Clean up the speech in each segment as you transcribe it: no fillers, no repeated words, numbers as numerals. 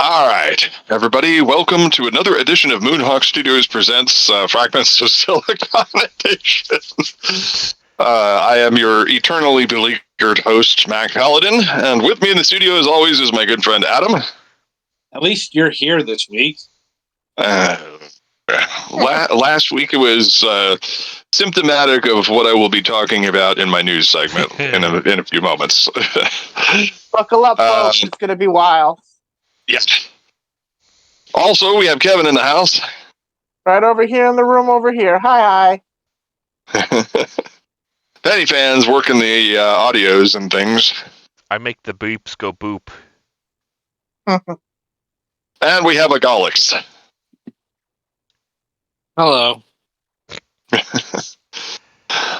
All right, everybody, welcome to another edition of Moonhawk Studios Presents Fragments of Silicon Edition. I am your eternally beleaguered host, Mac Paladin, and with me in the studio, as always, is my good friend Adam. At least you're here this week. Last week it was symptomatic of what I will be talking about in my news segment in a few moments. Buckle up, folks. It's going to be wild. Yes. Also, we have Kevin in the house. Right over here in the room over here. Hi. Penny fans working the audios and things. I make the beeps go boop. And we have a Golix. Hello.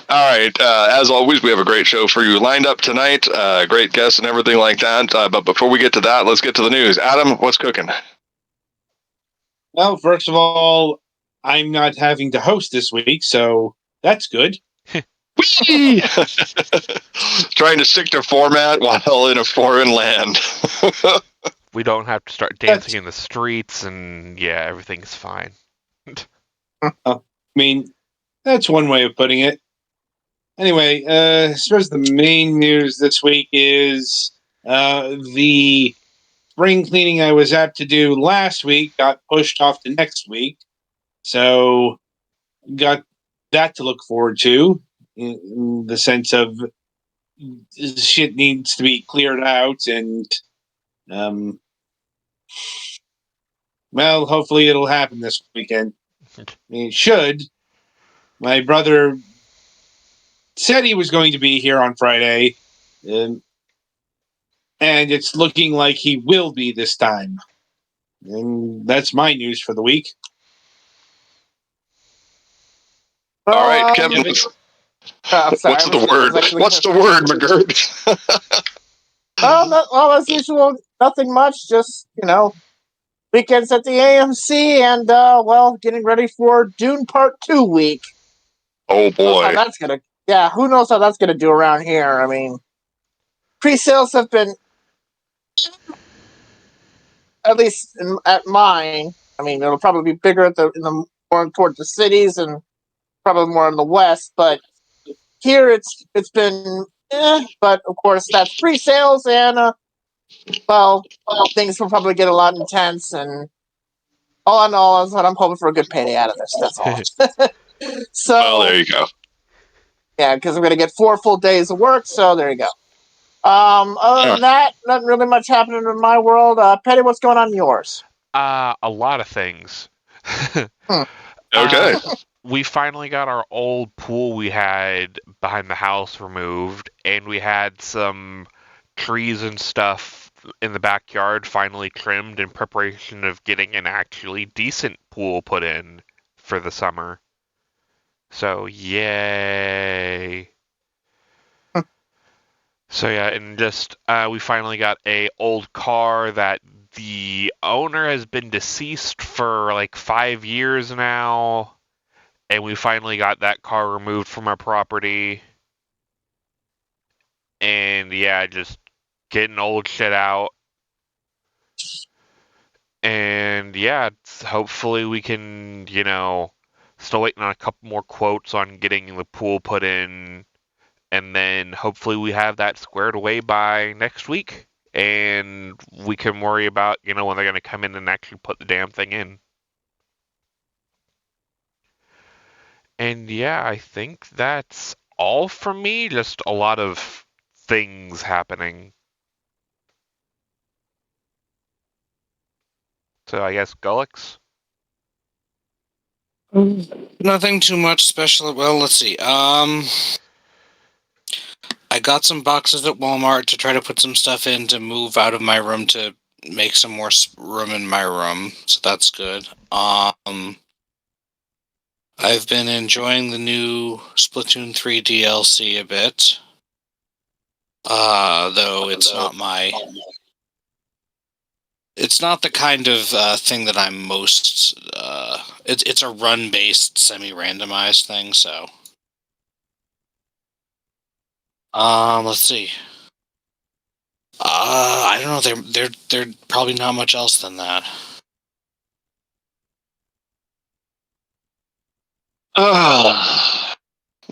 All right. As always, we have a great show for you lined up tonight. Great guests and everything like that. But before we get to that, let's get to the news. Adam, what's cooking? Well, first of all, I'm not having to host this week, so that's good. Trying to stick to format while in a foreign land. We don't have to start dancing in the streets, and yeah, everything's fine. I mean, that's one way of putting it. Anyway, I suppose the main news this week is the spring cleaning I was apt to do last week got pushed off to next week. So, got that to look forward to, in the sense of shit needs to be cleared out, and well, hopefully it'll happen this weekend. I mean, it should. My brother said he was going to be here on Friday, and it's looking like he will be this time. And that's my news for the week. All right, Kevin. What's the word? What's the word, McGirt? Well, as usual, nothing much. Just, weekends at the AMC and, getting ready for Dune Part 2 week. Oh, boy. Who knows how that's going to do around here? I mean, pre-sales have been, at least at mine, I mean, it'll probably be bigger in the more towards the cities and probably more in the west, but here it's been, but of course that's pre-sales and, things will probably get a lot intense, and all in all, I'm hoping for a good payday out of this. That's all. So, well, there you go. Yeah, because we're going to get 4 full days of work, so there you go. Other than that, nothing really much happening in my world. Petty, what's going on in yours? A lot of things. Okay. We finally got our old pool we had behind the house removed, and we had some trees and stuff in the backyard finally trimmed in preparation of getting an actually decent pool put in for the summer. So, yay. So, yeah, and just, we finally got a old car that the owner has been deceased for like 5 years now, and we finally got that car removed from our property. And, yeah, just getting old shit out. And, yeah, hopefully we can, still waiting on a couple more quotes on getting the pool put in, and then hopefully we have that squared away by next week, and we can worry about, when they're going to come in and actually put the damn thing in. And yeah, I think that's all from me, just a lot of things happening. So I guess Gullix? Nothing too much special. Well, let's see. I got some boxes at Walmart to try to put some stuff in to move out of my room to make some more room in my room, so that's good. I've been enjoying the new Splatoon 3 DLC a bit, though it's not my... It's not the kind of thing that I'm most... It's a run-based, semi-randomized thing, so... Let's see. I don't know. They're probably not much else than that.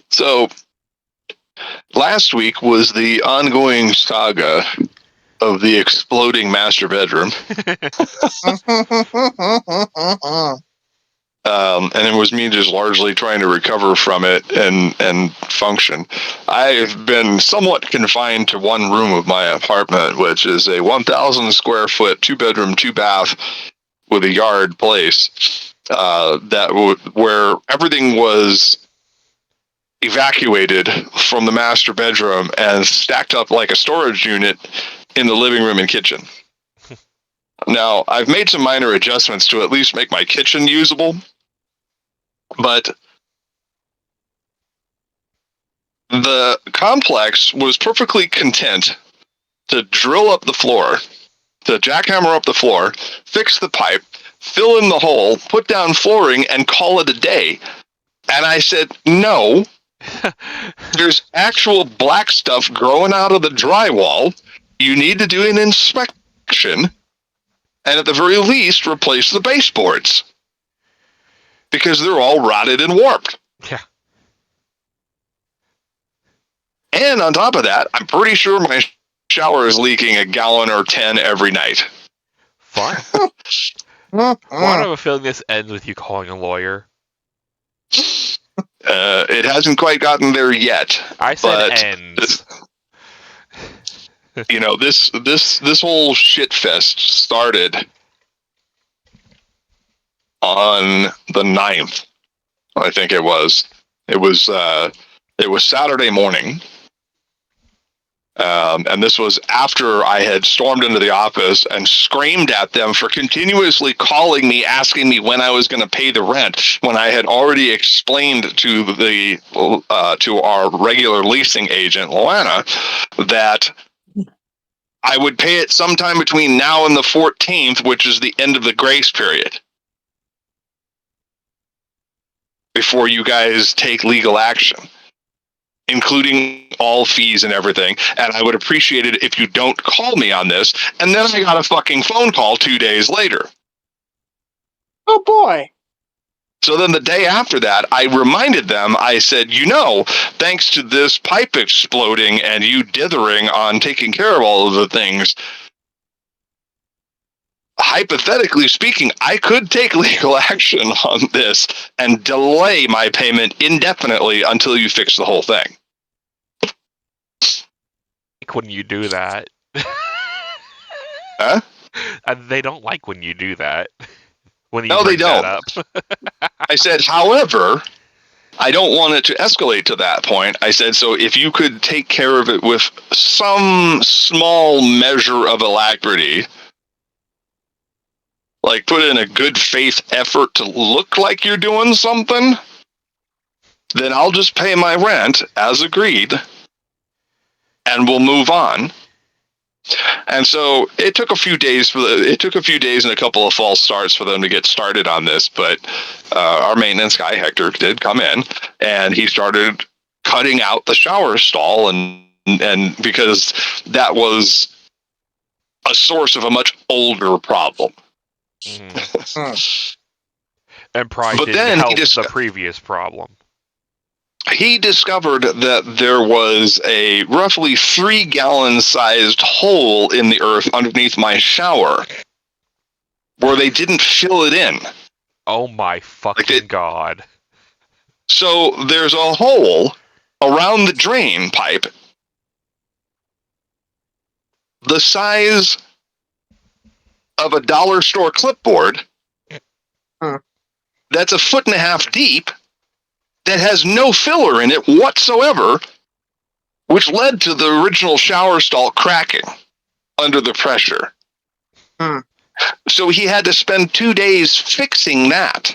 So last week was the ongoing saga of the exploding master bedroom. And it was me just largely trying to recover from it and function. I've been somewhat confined to one room of my apartment, which is a 1,000 square foot, 2-bedroom, 2-bath with a yard place where everything was evacuated from the master bedroom and stacked up like a storage unit in the living room and kitchen. Now, I've made some minor adjustments to at least make my kitchen usable, but the complex was perfectly content to drill up the floor, to jackhammer up the floor, fix the pipe, fill in the hole, put down flooring, and call it a day. And I said, no, there's actual black stuff growing out of the drywall. You need to do an inspection, and at the very least, replace the baseboards, because they're all rotted and warped. Yeah. And on top of that, I'm pretty sure my shower is leaking a gallon or 10 every night. Fine. Why do I have a feeling this ends with you calling a lawyer? It hasn't quite gotten there yet. I said ends. You know, this whole shit fest started on the 9th. I think it was. It was Saturday morning. And this was after I had stormed into the office and screamed at them for continuously calling me, asking me when I was going to pay the rent, when I had already explained to to our regular leasing agent, Luana, that I would pay it sometime between now and the 14th, which is the end of the grace period, before you guys take legal action, including all fees and everything. And I would appreciate it if you don't call me on this. And then I got a fucking phone call 2 days later. Oh boy. So then the day after that, I reminded them, I said, you know, thanks to this pipe exploding and you dithering on taking care of all of the things, hypothetically speaking, I could take legal action on this and delay my payment indefinitely until you fix the whole thing. Like when you do that. Huh? They don't like when you do that. When you No, they bring that don't. up. I said, however, I don't want it to escalate to that point. I said, so if you could take care of it with some small measure of alacrity, like put in a good faith effort to look like you're doing something, then I'll just pay my rent as agreed and we'll move on. And so it took a few days and a couple of false starts for them to get started on this, but our maintenance guy Hector did come in and he started cutting out the shower stall, and because that was a source of a much older problem. Mm. And probably But didn't then help the previous problem. He discovered that there was a roughly 3-gallon sized hole in the earth underneath my shower where they didn't fill it in. Oh my fucking god. So there's a hole around the drain pipe the size of a dollar store clipboard that's 1.5 feet deep that has no filler in it whatsoever, which led to the original shower stall cracking under the pressure. So he had to spend 2 days fixing that.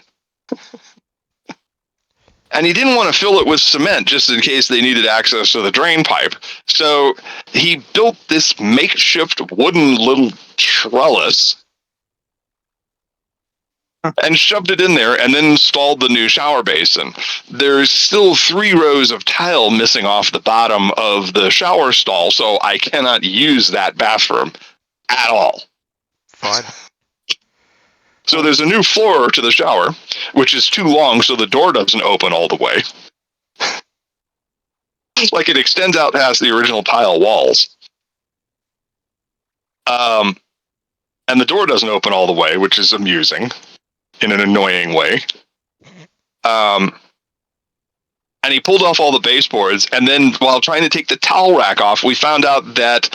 And he didn't want to fill it with cement just in case they needed access to the drain pipe. So he built this makeshift wooden little trellis and shoved it in there and then installed the new shower basin. There's still 3 rows of tile missing off the bottom of the shower stall, so I cannot use that bathroom. at all. Fun. So there's a new floor to the shower, which is too long, so the door doesn't open all the way. Like it extends out past the original tile walls. And the door doesn't open all the way, which is amusing in an annoying way. And he pulled off all the baseboards, and then while trying to take the towel rack off, we found out that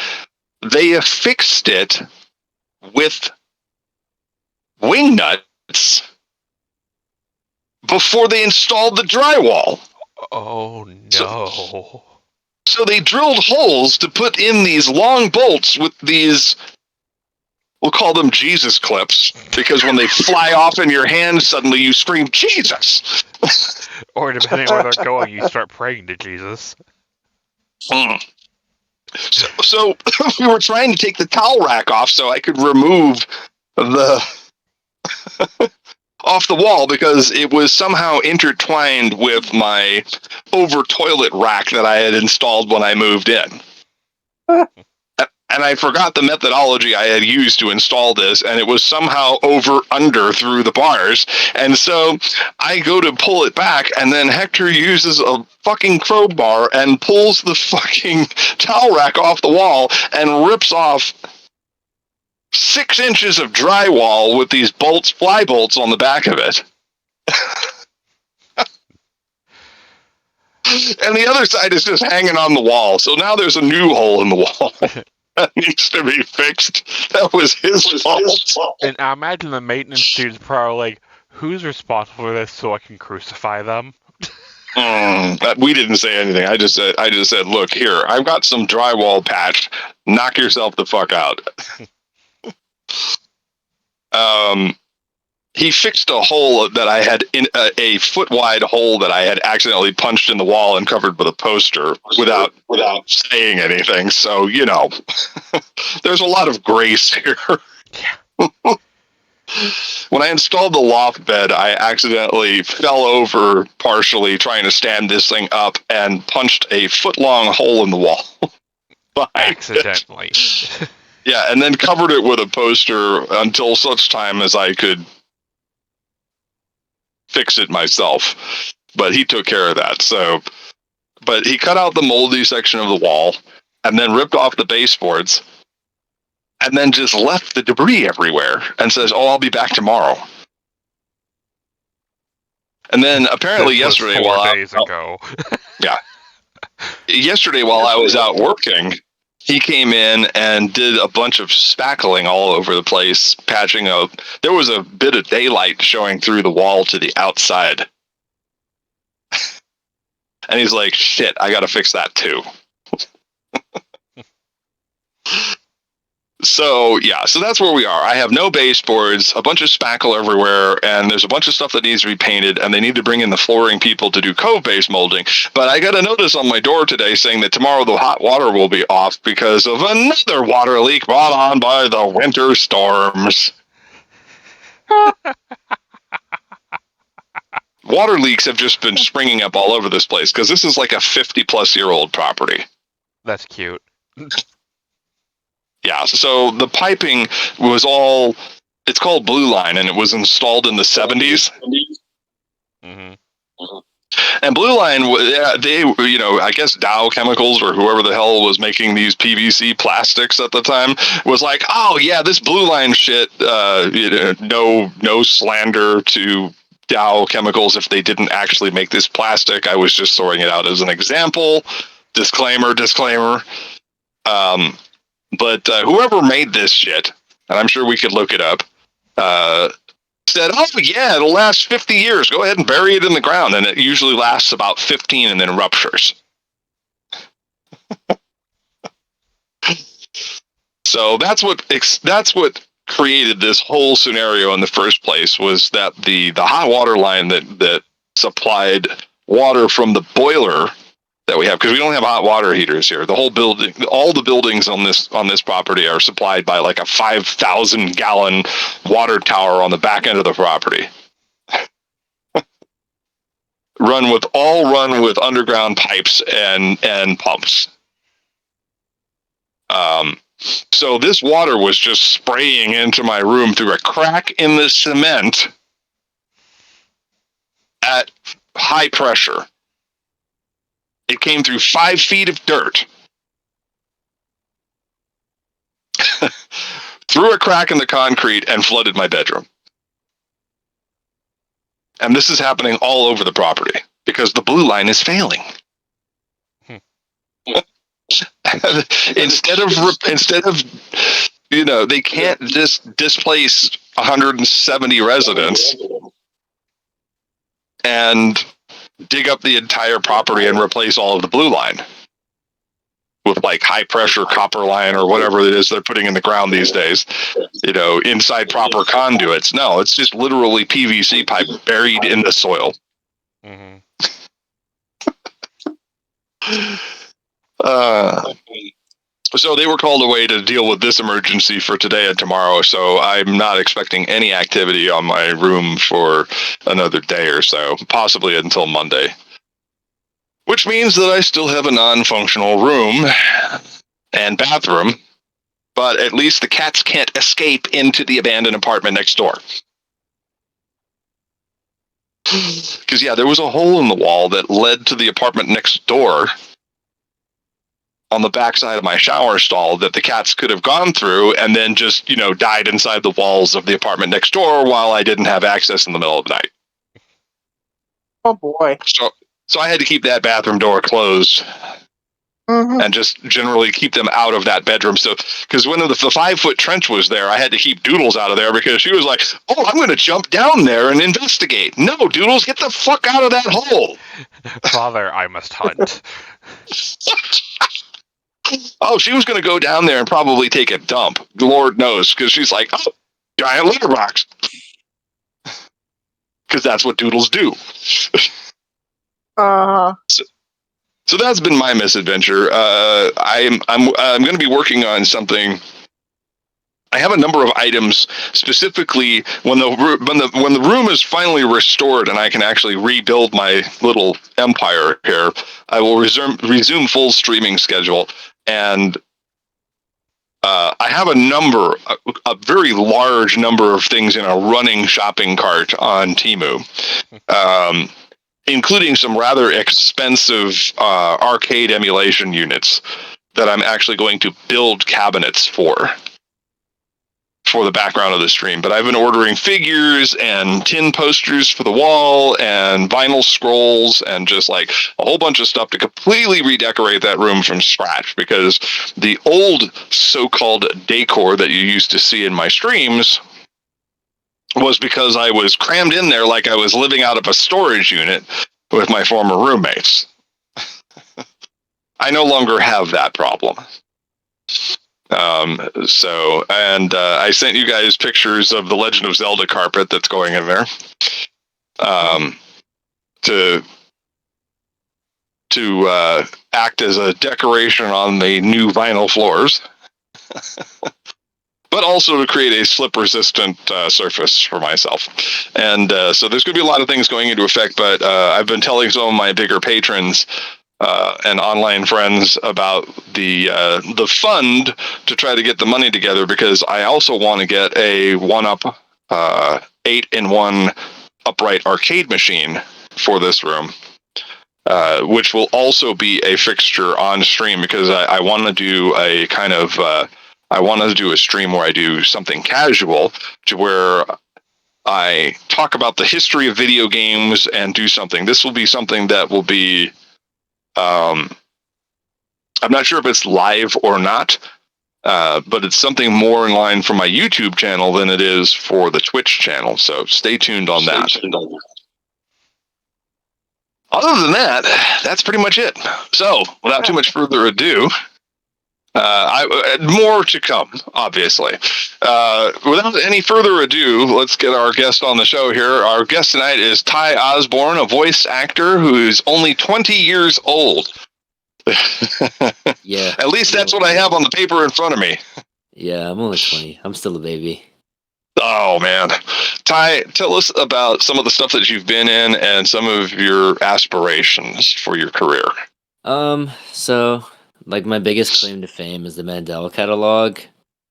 they affixed it with wing nuts before they installed the drywall. Oh no. So they drilled holes to put in these long bolts with these, we'll call them Jesus clips, because when they fly off in your hand, suddenly you scream, Jesus! Or depending on where they're going, you start praying to Jesus. So we were trying to take the towel rack off so I could remove the off the wall because it was somehow intertwined with my over toilet rack that I had installed when I moved in. And I forgot the methodology I had used to install this, and it was somehow under through the bars. And so I go to pull it back, and then Hector uses a fucking crowbar and pulls the fucking towel rack off the wall and rips off 6 inches of drywall with these bolts, fly bolts on the back of it. And the other side is just hanging on the wall. So now there's a new hole in the wall. That needs to be fixed. That was his fault. And I imagine the maintenance dude's probably like, who's responsible for this so I can crucify them? We didn't say anything. I just said, look, here, I've got some drywall patch. Knock yourself the fuck out. He fixed a hole that I had in a foot wide hole that I had accidentally punched in the wall and covered with a poster without saying anything. So, you know, there's a lot of grace here. Yeah. When I installed the loft bed, I accidentally fell over partially trying to stand this thing up and punched a foot-long hole in the wall. Accidentally. Yeah, and then covered it with a poster until such time as I could fix it myself. But he took care of that. So, but he cut out the moldy section of the wall and then ripped off the baseboards and then just left the debris everywhere and says, "Oh, I'll be back tomorrow." And then apparently yesterday, yesterday while I was out working, he came in and did a bunch of spackling all over the place, patching up. There was a bit of daylight showing through the wall to the outside. And he's like, shit, I got to fix that too. So, yeah, so that's where we are. I have no baseboards, a bunch of spackle everywhere, and there's a bunch of stuff that needs to be painted, and they need to bring in the flooring people to do cove base molding. But I got a notice on my door today saying that tomorrow the hot water will be off because of another water leak brought on by the winter storms. Water leaks have just been springing up all over this place because this is like a 50-plus-year-old property. That's cute. Yeah, so the piping was all, it's called Blue Line, and it was installed in the 70s. Mm-hmm. And Blue Line, they, you know, I guess Dow Chemicals or whoever the hell was making these PVC plastics at the time was like, oh yeah, this Blue Line shit, you know, no slander to Dow Chemicals if they didn't actually make this plastic. I was just throwing it out as an example. Disclaimer. But whoever made this shit, and I'm sure we could look it up, said, oh, yeah, it'll last 50 years. Go ahead and bury it in the ground. And it usually lasts about 15 and then ruptures. So that's what created this whole scenario in the first place, was that the hot water line that supplied water from the boiler that we have, because we don't have hot water heaters here. The whole building, all the buildings on this property are supplied by like a 5,000 gallon water tower on the back end of the property. run with underground pipes and pumps. So this water was just spraying into my room through a crack in the cement at high pressure. It came through 5 feet of dirt, through a crack in the concrete, and flooded my bedroom. And this is happening all over the property because the blue line is failing. instead of they can't just displace 170 residents and dig up the entire property and replace all of the blue line with like high pressure copper line or whatever it is they're putting in the ground these days, inside proper conduits. No, it's just literally PVC pipe buried in the soil. Mm-hmm. So they were called away to deal with this emergency for today and tomorrow, so I'm not expecting any activity on my room for another day or so, possibly until Monday. Which means that I still have a non-functional room and bathroom, but at least the cats can't escape into the abandoned apartment next door. Because, there was a hole in the wall that led to the apartment next door on the backside of my shower stall that the cats could have gone through and then just, died inside the walls of the apartment next door while I didn't have access in the middle of the night. Oh boy. So I had to keep that bathroom door closed and just generally keep them out of that bedroom. So, because when the 5-foot trench was there, I had to keep Doodles out of there because she was like, "Oh, I'm going to jump down there and investigate." No, Doodles, get the fuck out of that hole. Father, I must hunt. Oh, she was going to go down there and probably take a dump. Lord knows, because she's like, "Oh, giant litter box," because that's what Doodles do. So that's been my misadventure. I'm going to be working on something. I have a number of items specifically when the room is finally restored and I can actually rebuild my little empire here. I will resume full streaming schedule, and I have a very large number of things in a running shopping cart on Temu. Including some rather expensive arcade emulation units that I'm actually going to build cabinets for the background of the stream. But I've been ordering figures and tin posters for the wall and vinyl scrolls and just like a whole bunch of stuff to completely redecorate that room from scratch, because the old so-called decor that you used to see in my streams was because I was crammed in there like I was living out of a storage unit with my former roommates. I no longer have that problem. I sent you guys pictures of the Legend of Zelda carpet that's going in there. To act as a decoration on the new vinyl floors. But also to create a slip-resistant surface for myself. And so there's going to be a lot of things going into effect, but I've been telling some of my bigger patrons and online friends about the fund to try to get the money together, because I also want to get a 1-up 8-in-1 upright arcade machine for this room, which will also be a fixture on stream, because I want to do a kind of... I want to do a stream where I do something casual, to where I talk about the history of video games and do something. This will be something that will be, I'm not sure if it's live or not, but it's something more in line for my YouTube channel than it is for the Twitch channel. So stay tuned on that. Other than that, that's pretty much it. So without too much further ado, more to come, obviously. Without any further ado, let's get our guest on the show here. Our guest tonight is Ty Osbourne, a voice actor who is only 20 years old. Yeah. At least that's what I have on the paper in front of me. Yeah, I'm only 20. I'm still a baby. Oh, man. Ty, tell us about some of the stuff that you've been in and some of your aspirations for your career. So like my biggest claim to fame is the Mandela catalog.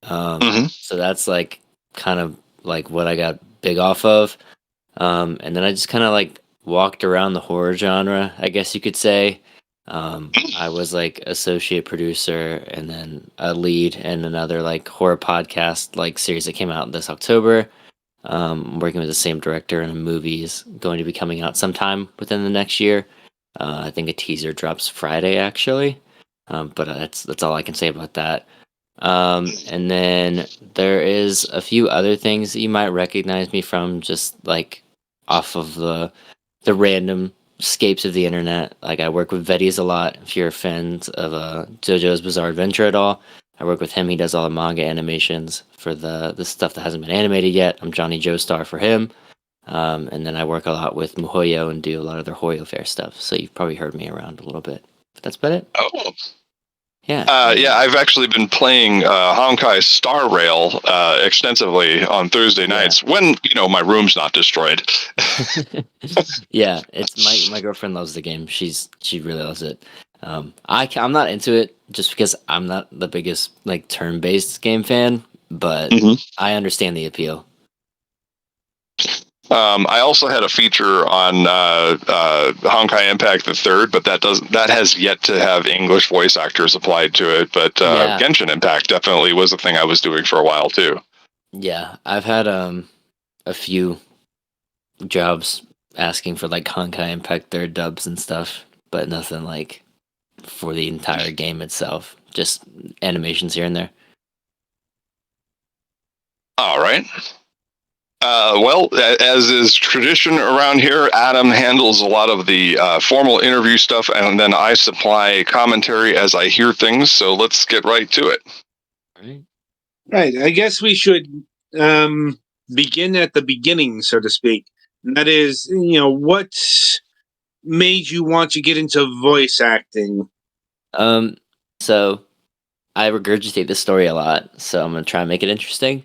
Mhm. So that's like kind of like what I got big off of. And then I just kind of like walked around the horror genre, I guess you could say. I was like associate producer and then a lead in another like horror podcast like series that came out this October. Working with the same director, and a movie is going to be coming out sometime within the next year. I think a teaser drops Friday actually. But that's all I can say about that. And then there is a few other things that you might recognize me from, just like off of the random scapes of the internet. Like I work with Veddies a lot. If you're a fan of JoJo's Bizarre Adventure at all, I work with him. He does all the manga animations for the stuff that hasn't been animated yet. I'm Johnny Joestar for him. And then I work a lot with Muhoyo and do a lot of their Hoyo Fair stuff. So you've probably heard me around a little bit. But that's about it. Oh. Yeah. Yeah, I've actually been playing Honkai Star Rail extensively on Thursday nights when my room's not destroyed. Yeah, it's my girlfriend loves the game. She really loves it. I'm not into it just because I'm not the biggest like turn-based game fan, but Mhm. I understand the appeal. I also had a feature on Honkai Impact the Third, but that has yet to have English voice actors applied to it. But Yeah. Genshin Impact definitely was a thing I was doing for a while too. Yeah, I've had a few jobs asking for like Honkai Impact Third dubs and stuff, but nothing like for the entire game itself. Just animations here and there. All right. Well, as is tradition around here, Adam handles a lot of the formal interview stuff, and then I supply commentary as I hear things. So let's get right to it. Right. Right. I guess we should begin at the beginning, so to speak. And that is, what made you want to get into voice acting? So I regurgitate this story a lot, so I'm gonna try and make it interesting.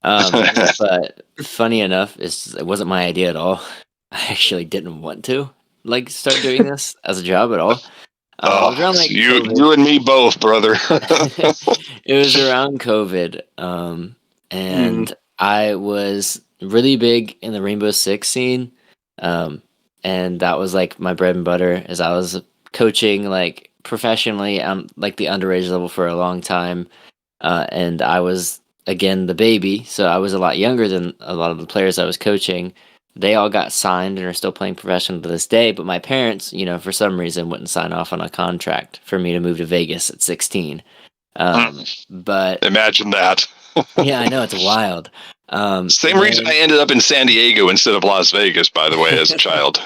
But funny enough, it wasn't my idea at all. I actually didn't want to like start doing this as a job at all. It was around like COVID. you and me both, brother. It was around COVID, and I was really big in the Rainbow Six scene, and that was like my bread and butter. As I was coaching like professionally, like the underage level for a long time, and I was again the baby, so I was a lot younger than a lot of the players I was coaching. They all got signed and are still playing professional to this day, but my parents, for some reason, wouldn't sign off on a contract for me to move to Vegas at 16. But Imagine that. yeah, I know it's wild. Same reason I ended up in San Diego instead of Las Vegas, by the way, as a child.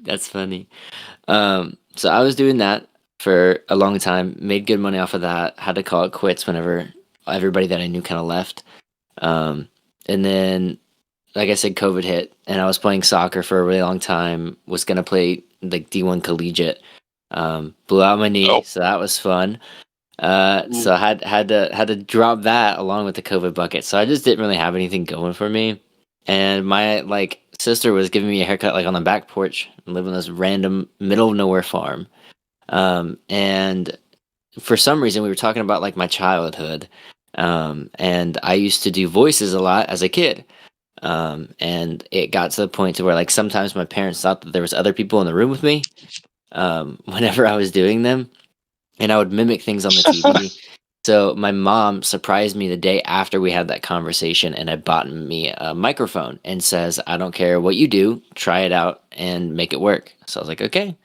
That's funny. So I was doing that for a long time, made good money off of that, had to call it quits whenever everybody that I knew kind of left. And then, like I said, COVID hit, and I was playing soccer for a really long time, was going to play like D1 collegiate. Blew out my knee, so that was fun. So I had to drop that along with the COVID bucket. So I just didn't really have anything going for me. And my like sister was giving me a haircut like on the back porch and living on this random middle of nowhere farm. And for some reason we were talking about like my childhood. And I used to do voices a lot as a kid. And it got to the point to where like sometimes my parents thought that there was other people in the room with me whenever I was doing them, and I would mimic things on the TV. So my mom surprised me the day after we had that conversation and had bought me a microphone and says, I don't care what you do, try it out and make it work. So I was like, okay.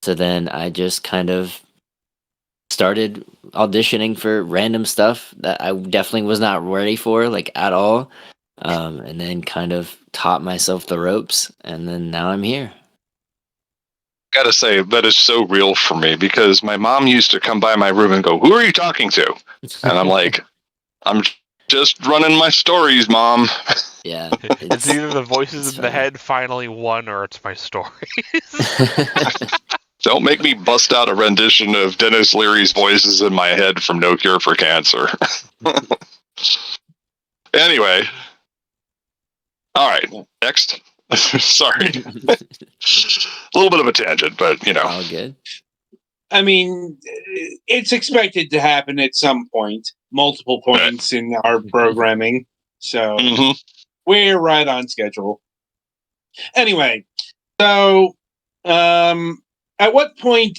So then I just kind of started auditioning for random stuff that I definitely was not ready for, like at all. And then kind of taught myself the ropes, and then now I'm here. Gotta say, that is so real for me because my mom used to come by my room and go, "Who are you talking to?" And I'm like, "I'm just running my stories, Mom." Yeah. It's either the voices it's in the funny. head finally won, or it's my stories. Don't make me bust out a rendition of Dennis Leary's voices in my head from No Cure for Cancer. Anyway. All right, next. Sorry. A little bit of a tangent, but All good. I mean, it's expected to happen at some point, multiple points in our programming. So we're right on schedule. Anyway, so at what point,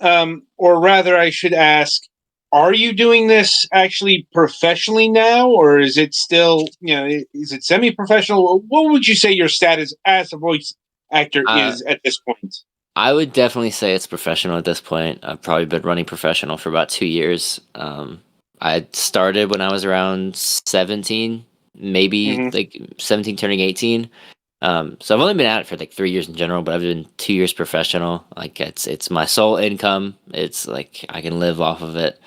or rather, I should ask, are you doing this actually professionally now, or is it still, is it semi-professional? What would you say your status as a voice actor is at this point? I would definitely say it's professional at this point. I've probably been running professional for about 2 years. I started when I was around 17, maybe like 17 turning 18. So I've only been at it for like 3 years in general, but I've been 2 years professional. Like it's my sole income. It's like I can live off of it.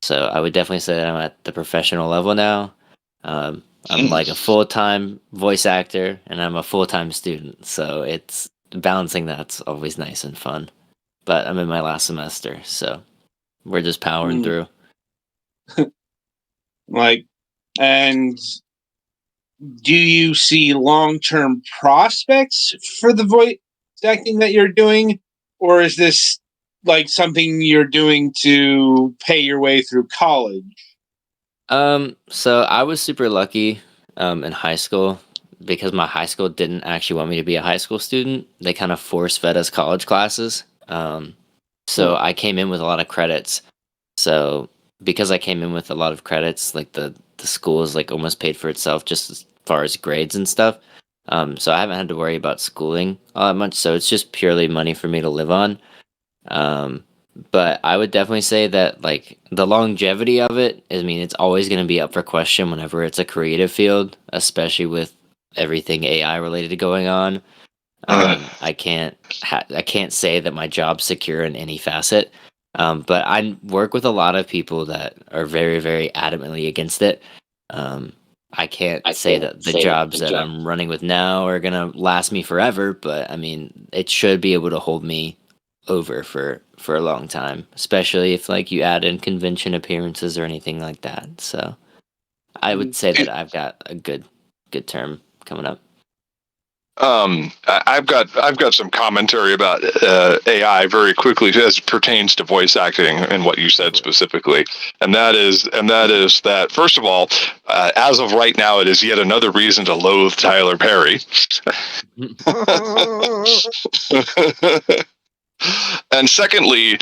So I would definitely say that I'm at the professional level now. I'm like a full-time voice actor and I'm a full-time student. So it's balancing that's always nice and fun. But I'm in my last semester, so we're just powering through. And do you see long-term prospects for the voice acting that you're doing, or is this like something you're doing to pay your way through college? So I was super lucky in high school because my high school didn't actually want me to be a high school student. They kind of force fed us college classes. So I came in with a lot of credits. So because I came in with a lot of credits, like the school is like almost paid for itself just as far as grades and stuff. So I haven't had to worry about schooling all that much. So it's just purely money for me to live on. But I would definitely say that like the longevity of it, I mean, it's always going to be up for question whenever it's a creative field, especially with everything AI related going on. I can't say that my job's secure in any facet. But I work with a lot of people that are very, very adamantly against it. I can't say that the jobs that I'm running with now are gonna last me forever, but I mean, it should be able to hold me over for a long time, especially if like you add in convention appearances or anything like that. So I would say that I've got a good term coming up. I've got some commentary about AI very quickly as it pertains to voice acting and what you said specifically, and that is that first of all, as of right now, it is yet another reason to loathe Tyler Perry. And secondly,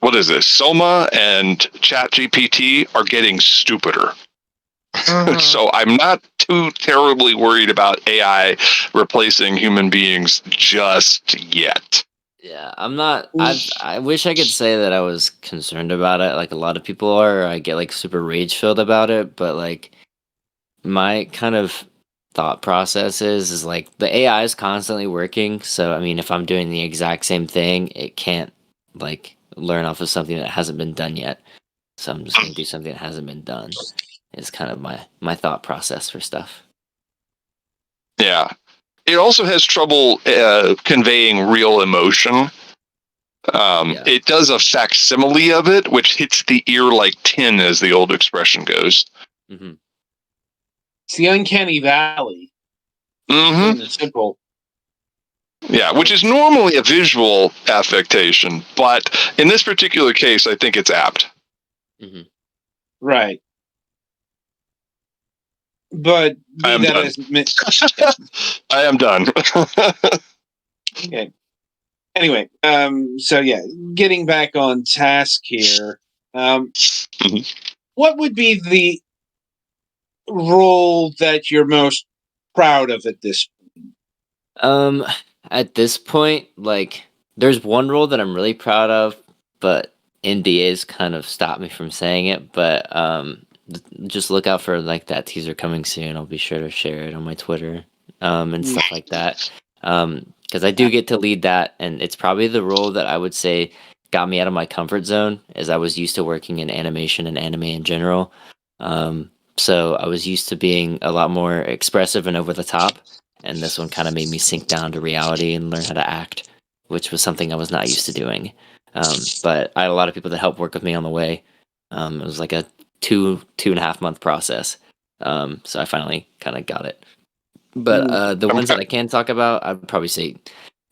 what is this? Soma and ChatGPT are getting stupider. So I'm not too terribly worried about AI replacing human beings just yet. Yeah, I'm not. I wish I could say that I was concerned about it, like a lot of people are. I get like super rage filled about it, but like my kind of thought process is like the AI is constantly working. So I mean, if I'm doing the exact same thing, it can't like learn off of something that hasn't been done yet. So I'm just gonna do something that hasn't been done. Is kind of my thought process for stuff. Yeah. It also has trouble conveying real emotion. It does a facsimile of it, which hits the ear like tin, as the old expression goes. Mm-hmm. It's the uncanny valley. It's simple. Yeah, which is normally a visual affectation, but in this particular case, I think it's apt. Mm-hmm. Right. But I am done. I am done. Okay. Anyway, so yeah, getting back on task here. What would be the role that you're most proud of at this point? At this point, like, there's one role that I'm really proud of, but NDAs kind of stopped me from saying it. But just look out for like that teaser coming soon. I'll be sure to share it on my Twitter, and stuff like that. Because I do get to lead that, and it's probably the role that I would say got me out of my comfort zone, as I was used to working in animation and anime in general. So I was used to being a lot more expressive and over the top, and this one kind of made me sink down to reality and learn how to act, which was something I was not used to doing. But I had a lot of people that helped work with me on the way. It was like a 2.5 month process. So I finally kind of got it. But the ones that I can talk about, I'd probably say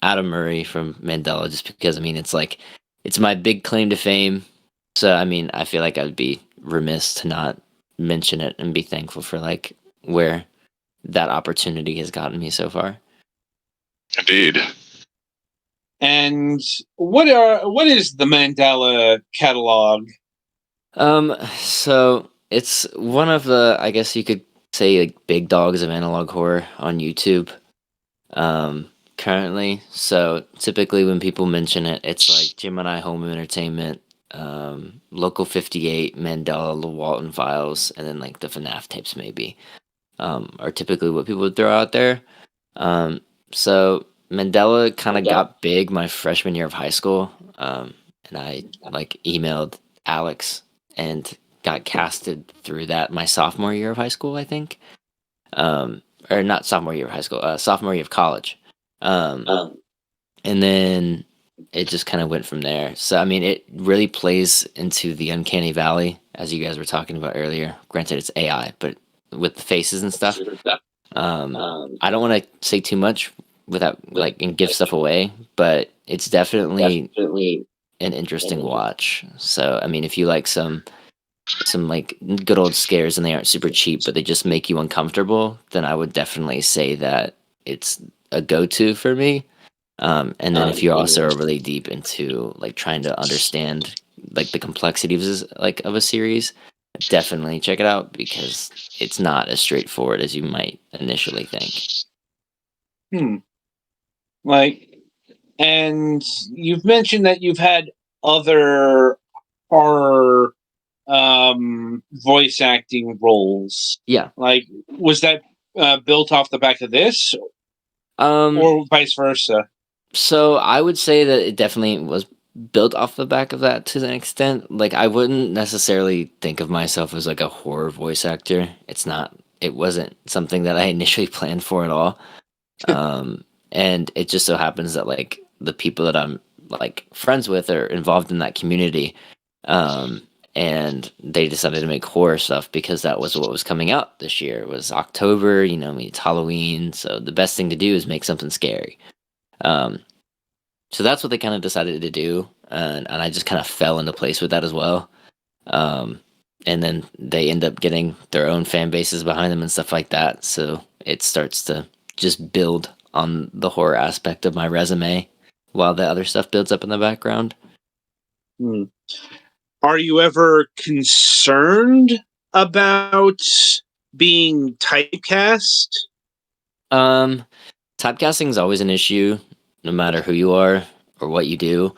Adam Murray from Mandela, just because I mean it's my big claim to fame. So I mean I feel like I'd be remiss to not mention it and be thankful for like where that opportunity has gotten me so far. Indeed. And what is the Mandela catalog? So it's one of the, I guess you could say, like big dogs of analog horror on YouTube. Currently, so typically when people mention it, it's like Gemini Home Entertainment, Local 58, Mandela, the Walton Files, and then like the FNAF tapes maybe, are typically what people would throw out there. So Mandela kind of got big my freshman year of high school, and I like emailed Alex and got casted through that my sophomore year of high school, I think. Or not sophomore year of high school, sophomore year of college. And then it just kind of went from there. So, I mean, it really plays into the uncanny valley, as you guys were talking about earlier. Granted, it's AI, but with the faces and stuff. I don't want to say too much without, like, and give stuff away, but it's definitely an interesting watch. So, I mean, if you like some like good old scares and they aren't super cheap, but they just make you uncomfortable, then I would definitely say that it's a go-to for me. And then if you also are really deep into like trying to understand like the complexities like of a series, definitely check it out because it's not as straightforward as you might initially think. Like, and you've mentioned that you've had other horror voice acting roles. Yeah. Like, was that built off the back of this, Um, or vice versa? So I would say that it definitely was built off the back of that to an extent. Like I wouldn't necessarily think of myself as like a horror voice actor. It's not. It wasn't something that I initially planned for at all. And it just so happens that like the people that I'm like friends with are involved in that community. And they decided to make horror stuff because that was what was coming out this year. It was October, you know, I mean, it's Halloween, so the best thing to do is make something scary. Um, so that's what they kind of decided to do, and I just kind of fell into place with that as well. Um, and then they end up getting their own fan bases behind them and stuff like that. So it starts to just build on the horror aspect of my resume while the other stuff builds up in the background. Are you ever concerned about being typecast? Typecasting is always an issue, no matter who you are or what you do.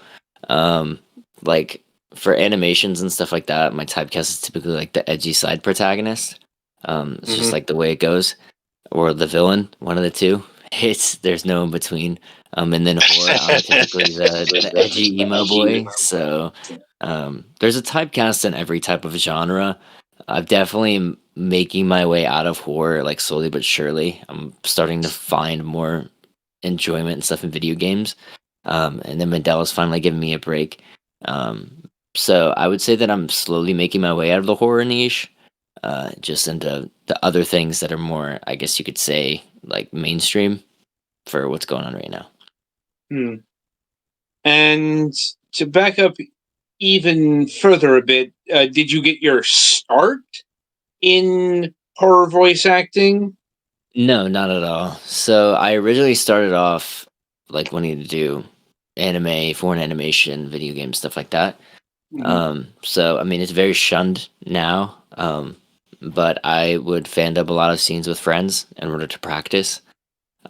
Like for animations and stuff like that, my typecast is typically like the edgy side protagonist. It's just like the way it goes, or the villain, one of the two. There's no in between. And then horror, I'm typically the edgy emo boy. So there's a typecast in every type of genre. I've definitely making my way out of horror, like slowly but surely. I'm starting to find more enjoyment and stuff in video games. And then Mandela's finally giving me a break. So I would say that I'm slowly making my way out of the horror niche, just into the other things that are more, I guess you could say, like mainstream for what's going on right now. And to back up even further a bit, did you get your start in horror voice acting? No, not at all. So I originally started off like wanting to do anime, foreign animation, video games, stuff like that. So I mean, it's very shunned now. But I would fan dub a lot of scenes with friends in order to practice.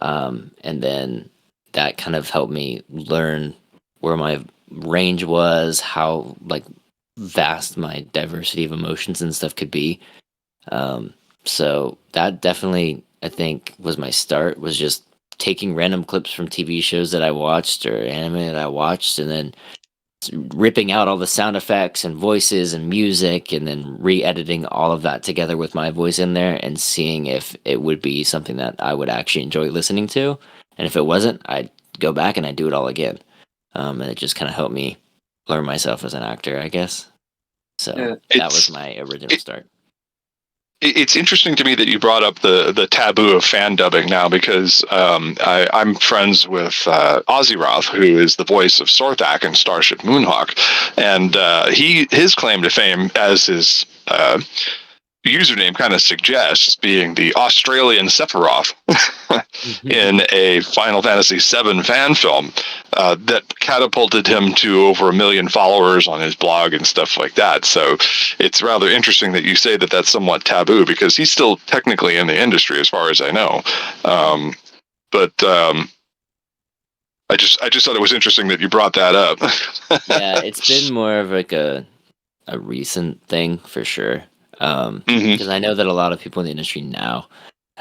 And then that kind of helped me learn where my range was, how like vast my diversity of emotions and stuff could be. So that definitely, I think, was my start, was just taking random clips from TV shows that I watched or anime that I watched, and then ripping out all the sound effects and voices and music, and then re-editing all of that together with my voice in there and seeing if it would be something that I would actually enjoy listening to. And if it wasn't, I'd go back and I'd do it all again. And it just kind of helped me learn myself as an actor, I guess. So that was my original start. It's interesting to me that you brought up the taboo of fan dubbing now, because I'm friends with Ozzy Roth, who is the voice of Sorthak in Starship Moonhawk, and his claim to fame, as his username kind of suggests, being the Australian Sephiroth in a Final Fantasy VII fan film that catapulted him to over 1 million followers on his blog and stuff like that. So it's rather interesting that you say that that's somewhat taboo, because he's still technically in the industry as far as I know. But I just thought it was interesting that you brought that up. Yeah, it's been more of like a recent thing for sure. Because I know that a lot of people in the industry now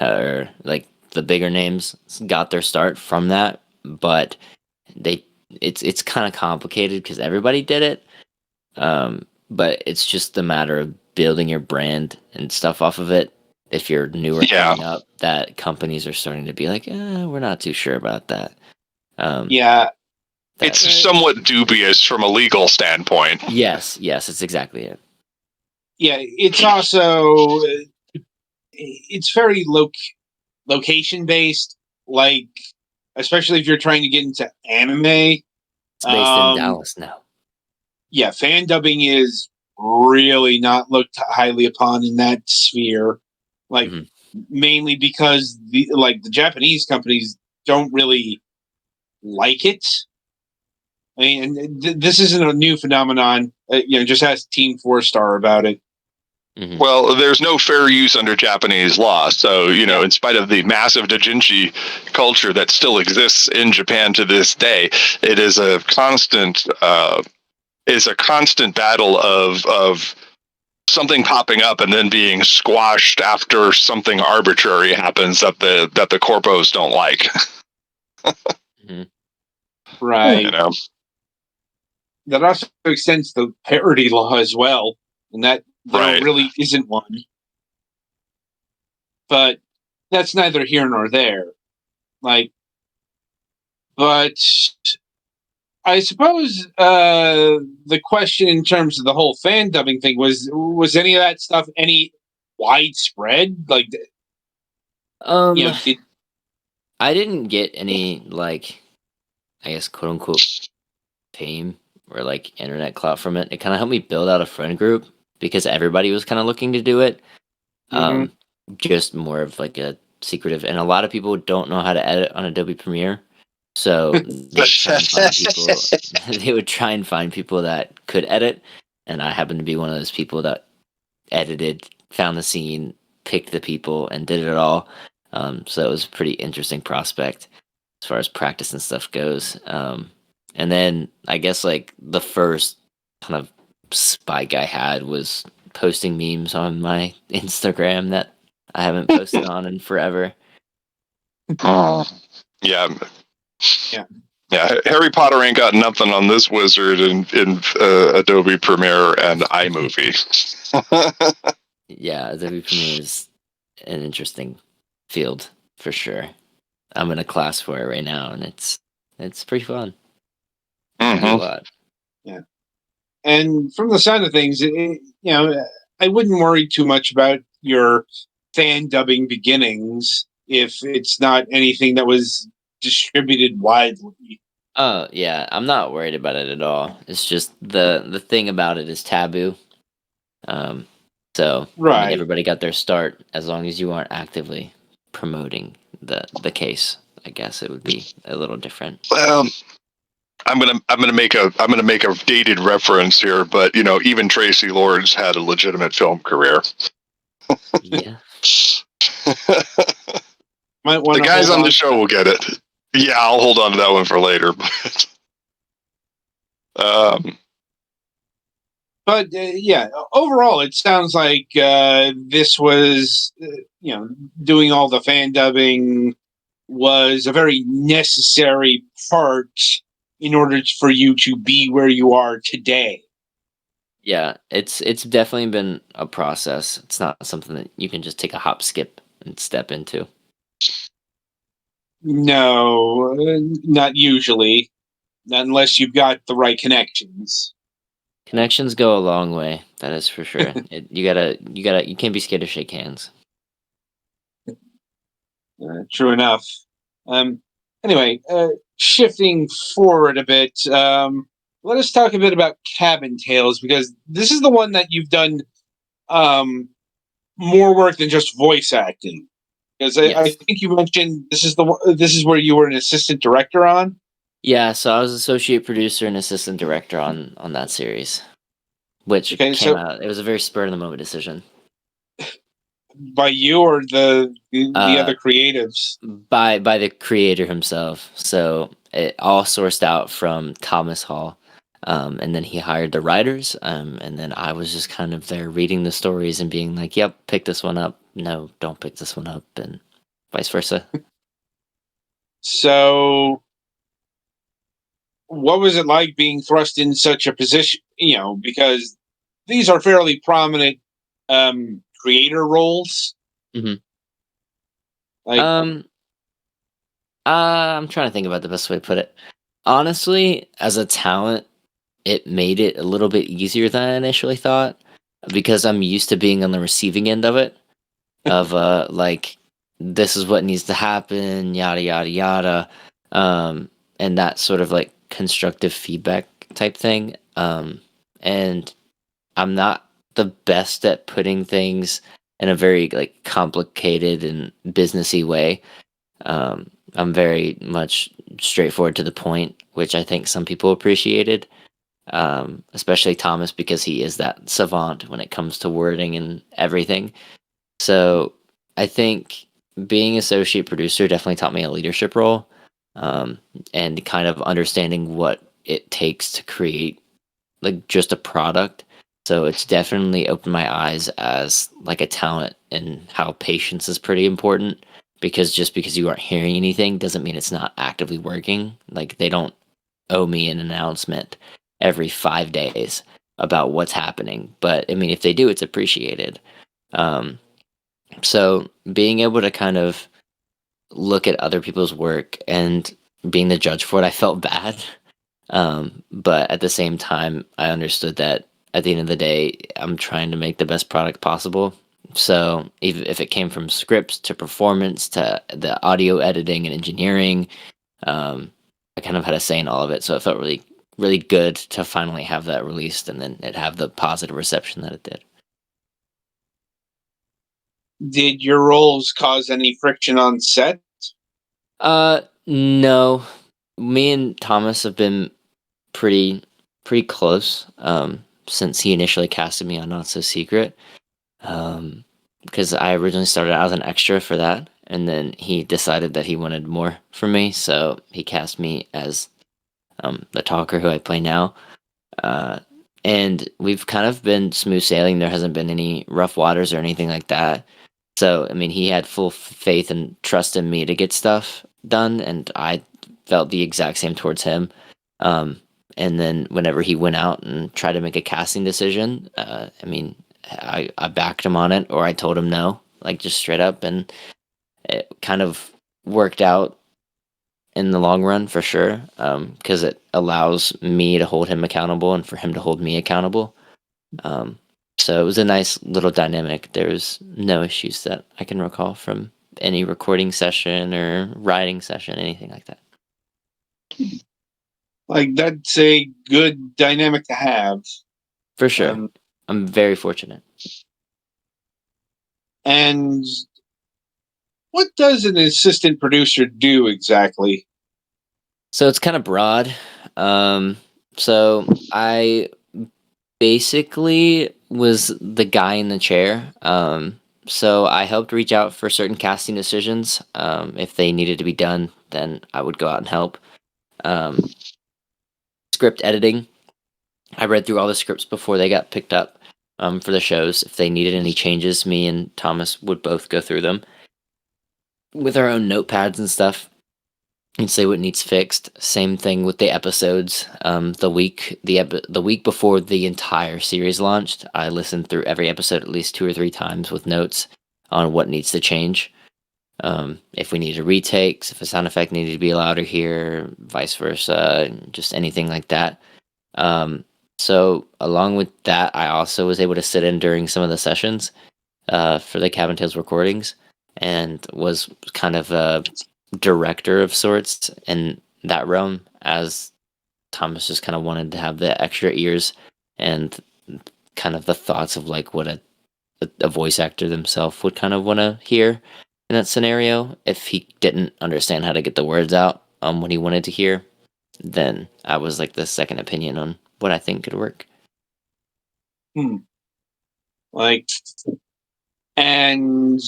are like the bigger names got their start from that, but it's kind of complicated because everybody did it. But it's just a matter of building your brand and stuff off of it. If you're newer coming up, that companies are starting to be like, we're not too sure about that. Yeah, It's somewhat dubious from a legal standpoint. Yes, it's exactly it. yeah. It's also it's very location based, like especially if you're trying to get into anime. It's based in Dallas now. Yeah, fan dubbing is really not looked highly upon in that sphere. Like mainly because the Japanese companies don't really like it. I mean, and this isn't a new phenomenon. Just ask Team 4-Star about it. Well, there's no fair use under Japanese law, so in spite of the massive doujinshi culture that still exists in Japan to this day, it is a constant battle of something popping up and then being squashed after something arbitrary happens that the corpos don't like. Right. That also extends the parody law as well, and that there really isn't one. But that's neither here nor there. But I suppose the question in terms of the whole fan dubbing thing was any of that stuff any widespread? I didn't get any I guess quote unquote fame or internet clout from it. It kind of helped me build out a friend group because everybody was kind of looking to do it. Just more of a secretive, and a lot of people don't know how to edit on Adobe Premiere, so they would try and find people that could edit, and I happened to be one of those people that edited, found the scene, picked the people, and did it all. So it was a pretty interesting prospect as far as practice and stuff goes. And then I guess the first kind of spike I had was posting memes on my Instagram that I haven't posted on in forever. Yeah. Harry Potter ain't got nothing on this wizard in Adobe Premiere and iMovie. Yeah, Adobe Premiere is an interesting field for sure. I'm in a class for it right now, and it's pretty fun. A lot. Yeah, and from the sound of things, I wouldn't worry too much about your fan dubbing beginnings if it's not anything that was distributed widely. Oh yeah, I'm not worried about it at all. It's just the thing about it is taboo. So I mean, everybody got their start as long as you aren't actively promoting the case. I guess it would be a little different. Well, I'm gonna make a dated reference here, but even Tracy Lords had a legitimate film career. Yeah. The guys on the show will get it. Yeah, I'll hold on to that one for later. But overall, it sounds like this was, doing all the fan dubbing was a very necessary part in order for you to be where you are today. Yeah, it's definitely been a process. It's not something that you can just take a hop, skip, and step into. No, not usually. Not unless you've got the right connections. Connections go a long way. That is for sure. You can't be scared to shake hands. True enough. Anyway, shifting forward a bit, let us talk a bit about Cabin Tales, because this is the one that you've done more work than just voice acting. Because I Yes. think you mentioned this is where you were an assistant director on. Yeah, so I was associate producer and assistant director on that series, which Okay, came so out. It was a very spur of the moment decision. by you or the Uh, other creatives? by the creator himself. So it all sourced out from Thomas Hall, and then he hired the writers, and then I was just kind of there reading the stories and being like, "Yep, pick this one up. No, don't pick this one up," and vice versa. So, what was it like being thrust in such a position? Because these are fairly prominent creator roles. Mhm. Like, Um, I'm trying to think about the best way to put it. Honestly, as a talent, it made it a little bit easier than I initially thought because I'm used to being on the receiving end of it. Of like this is what needs to happen, yada yada yada, and that sort of like constructive feedback type thing. And I'm not the best at putting things in a very like complicated and businessy way. I'm very much straightforward to the point, which I think some people appreciated, especially Thomas because he is that savant when it comes to wording and everything. So I think being associate producer definitely taught me a leadership role, um, and kind of understanding what it takes to create like just a product. So it's definitely opened my eyes as like a talent and how patience is pretty important because just because you aren't hearing anything doesn't mean it's not actively working. Like they don't owe me an announcement every 5 days about what's happening. But I mean, if they do, it's appreciated. Um, so being able to kind of look at other people's work and being the judge for it, I felt bad. But at the same time, I understood that at the end of the day, I'm trying to make the best product possible. So if it came from scripts to performance to the audio editing and engineering, I kind of had a say in all of it. So it felt really, really good to finally have that released and then it have the positive reception that it did. did your roles cause any friction on set? No. Me and Thomas have been pretty pretty close since he initially casted me on Not So Secret. Because I originally started out as an extra for that, and then he decided that he wanted more from me, so he cast me as the talker who I play now. Uh, and we've kind of been smooth sailing. There hasn't been any rough waters or anything like that. So, I mean, he had full faith and trust in me to get stuff done, and I felt the exact same towards him. Um, and then whenever he went out and tried to make a casting decision, I mean, I backed him on it, or I told him no, like just straight up, and it kind of worked out in the long run for sure, because it allows me to hold him accountable and for him to hold me accountable. Um, so it was a nice little dynamic. There was no issues that I can recall from any recording session or writing session, anything like that. Like, that's a good dynamic to have. For sure. Um, I'm very fortunate. and what does an assistant producer do exactly? So it's kind of broad. So I basically was the guy in the chair. So I helped reach out for certain casting decisions. If they needed to be done, then I would go out and help. Um, Script editing. I read through all the scripts before they got picked up for the shows. If they needed any changes, me and Thomas would both go through them with our own notepads and stuff and say what needs fixed. Same thing with the episodes. The week before the entire series launched, I listened through every episode at least 2 or 3 times with notes on what needs to change. If we needed retakes, if a sound effect needed to be louder here, vice versa, just anything like that. So along with that, I also was able to sit in during some of the sessions for the Cabin Tales recordings, and was kind of a director of sorts in that realm, as Thomas just kind of wanted to have the extra ears and kind of the thoughts of like what a voice actor themselves would kind of want to hear in that scenario. If he didn't understand how to get the words out on what he wanted to hear, then I was like the second opinion on what I think could work. Like, and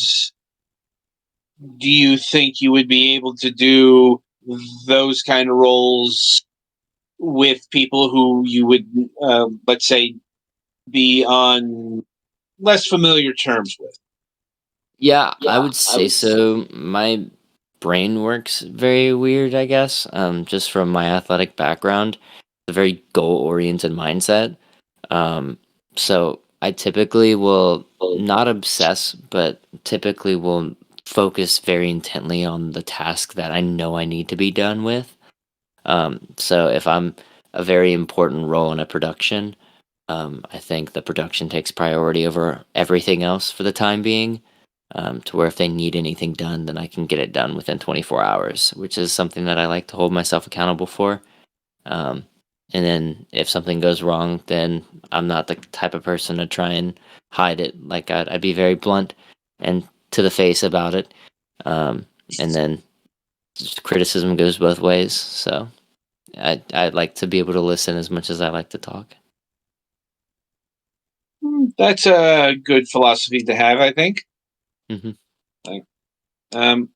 do you think you would be able to do those kind of roles with people who you would, let's say, be on less familiar terms with? Yeah, I would say so. My brain works very weird, I guess, just from my athletic background, a very goal-oriented mindset. So I typically will not obsess, but typically will focus very intently on the task that I know I need to be done with. So if I'm a very important role in a production, I think the production takes priority over everything else for the time being. To where if they need anything done, then I can get it done within 24 hours, which is something that I like to hold myself accountable for. Um, and then if something goes wrong, then I'm not the type of person to try and hide it. Like I'd be very blunt and to the face about it. And then just criticism goes both ways. So I'd like to be able to listen as much as I like to talk. That's a good philosophy to have, I think. hmm Um,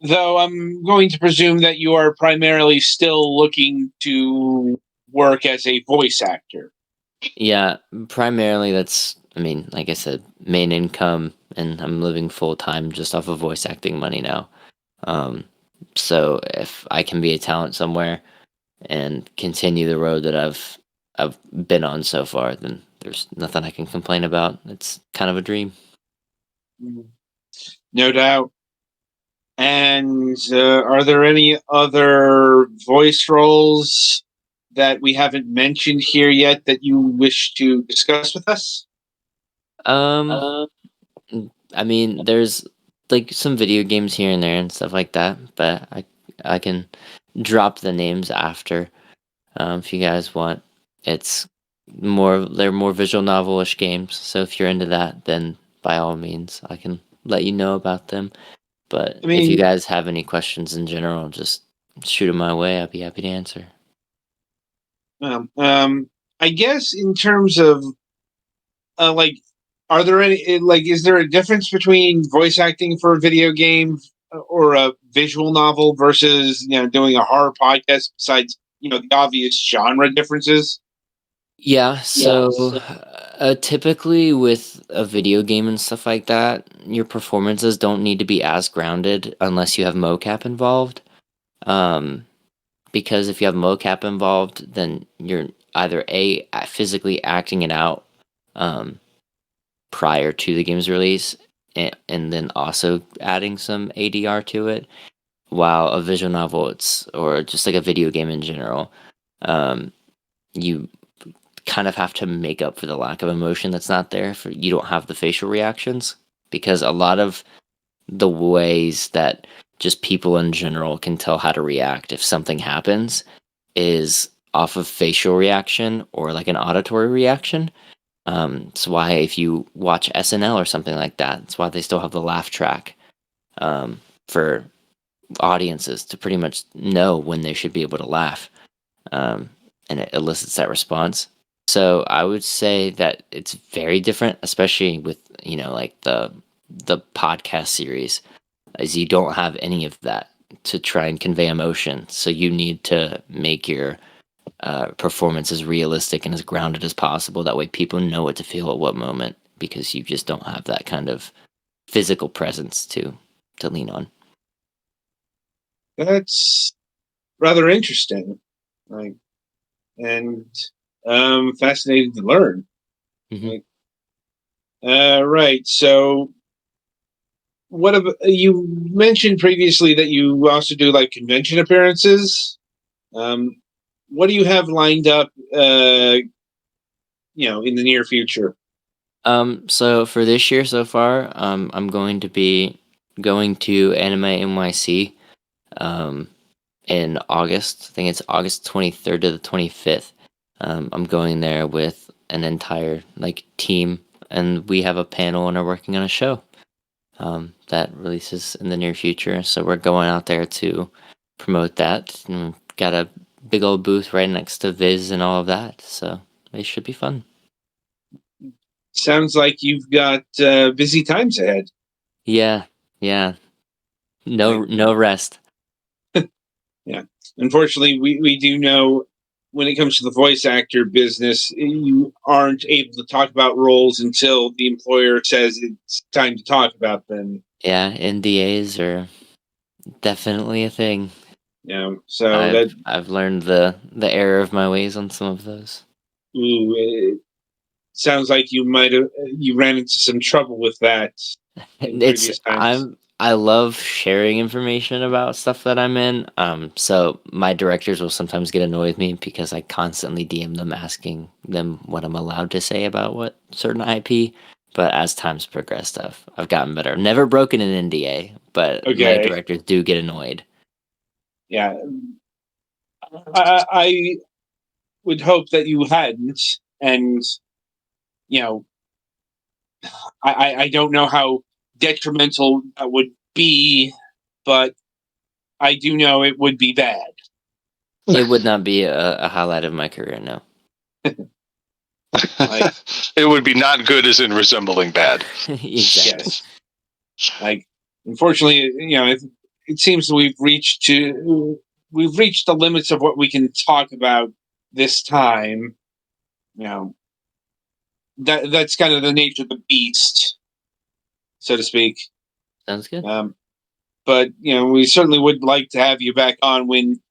though I'm going to presume that you are primarily still looking to work as a voice actor. Yeah, primarily that's, I mean, like I said, main income, and I'm living full time just off of voice acting money now. Um, so if I can be a talent somewhere and continue the road that I've been on so far, then there's nothing I can complain about. It's kind of a dream. No doubt. And are there any other voice roles that we haven't mentioned here yet that you wish to discuss with us? Um, I mean, there's like some video games here and there and stuff like that, but I can drop the names after. If you guys want. It's they're more visual novel-ish games, so if you're into that, then by all means, I can let you know about them. But I if you mean, guys have any questions in general, just shoot them my way. I'd be happy to answer. I guess in terms of like, are there any like, is there a difference between voice acting for a video game or a visual novel versus doing a horror podcast? Besides the obvious genre differences. Yeah, so typically with a video game and stuff like that, your performances don't need to be as grounded unless you have mocap involved. Um, because if you have mocap involved, then you're either physically acting it out um, prior to the game's release, and then also adding some ADR to it. While a visual novel, or just like a video game in general, you kind of have to make up for the lack of emotion that's not there. For you don't have the facial reactions, because a lot of the ways that just people in general can tell how to react if something happens is off of facial reaction or like an auditory reaction. It's why if you watch SNL or something like that, it's why they still have the laugh track for audiences to pretty much know when they should be able to laugh, and it elicits that response. So I would say that it's very different, especially with like the podcast series, is you don't have any of that to try and convey emotion. So you need to make your performance as realistic and as grounded as possible. That way, people know what to feel at what moment, because you just don't have that kind of physical presence to lean on. That's rather interesting, like, and fascinating to learn. Mhm. Like, right. So, what about you mentioned previously that you also do like convention appearances? Um, what do you have lined up? In the near future. So for this year so far, I'm going to be going to Anime NYC, in August. I think it's August 23rd to the 25th. I'm going there with an entire team, and we have a panel and are working on a show that releases in the near future. So we're going out there to promote that. And got a big old booth right next to Viz and all of that. So it should be fun. Sounds like you've got busy times ahead. Yeah. No rest. Yeah. Unfortunately, we do know when it comes to the voice actor business, you aren't able to talk about roles until the employer says it's time to talk about them. Yeah, NDAs are definitely a thing. So I've learned the error of my ways on some of those. it sounds like you ran into some trouble with that in previous times. I love sharing information about stuff that I'm in. So my directors will sometimes get annoyed with me because I constantly DM them asking them what I'm allowed to say about what certain IP. But as time's progressed, I've gotten better. I've never broken an NDA, but my Okay. directors do get annoyed. Yeah. I would hope that you hadn't, and I don't know how detrimental that would be, but I do know it would be bad. It would not be a highlight of my career, no. It would be not good as in resembling bad. Exactly. Yes. Unfortunately, it seems that we've reached the limits of what we can talk about this time. That's kind of the nature of the beast, so to speak. Sounds good. But we certainly would like to have you back on when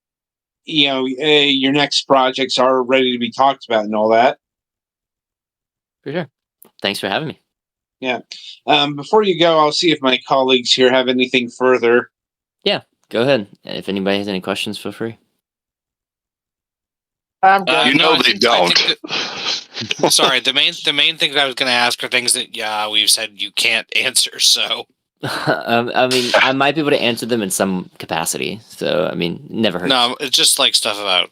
your next projects are ready to be talked about and all that. For sure. Thanks for having me. Yeah. Before you go, I'll see if my colleagues here have anything further. Yeah, go ahead. If anybody has any questions, feel free. I'm good. They don't. Sorry, the main thing that I was going to ask are things that we've said you can't answer. So I mean, I might be able to answer them in some capacity. So I mean, never hurts. no, it's just like stuff about.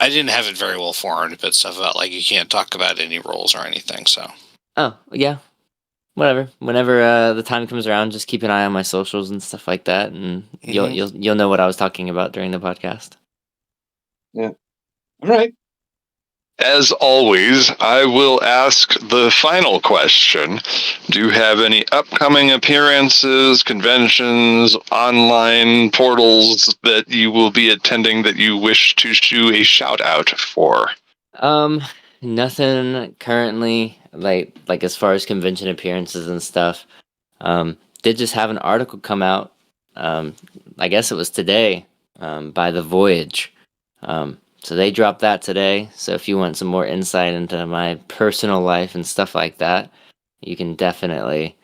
I didn't have it very well formed, but stuff about you can't talk about any roles or anything. So. Oh yeah, whatever. Whenever the time comes around, just keep an eye on my socials and stuff like that, and you'll know what I was talking about during the podcast. Yeah. All right. As always, I will ask the final question. Do you have any upcoming appearances, conventions, online portals that you will be attending that you wish to do a shout out for? Nothing currently, like as far as convention appearances and stuff. Did just have an article come out. I guess it was today, by The Voyage. So they dropped that today. So if you want some more insight into my personal life and stuff like that, you can definitely,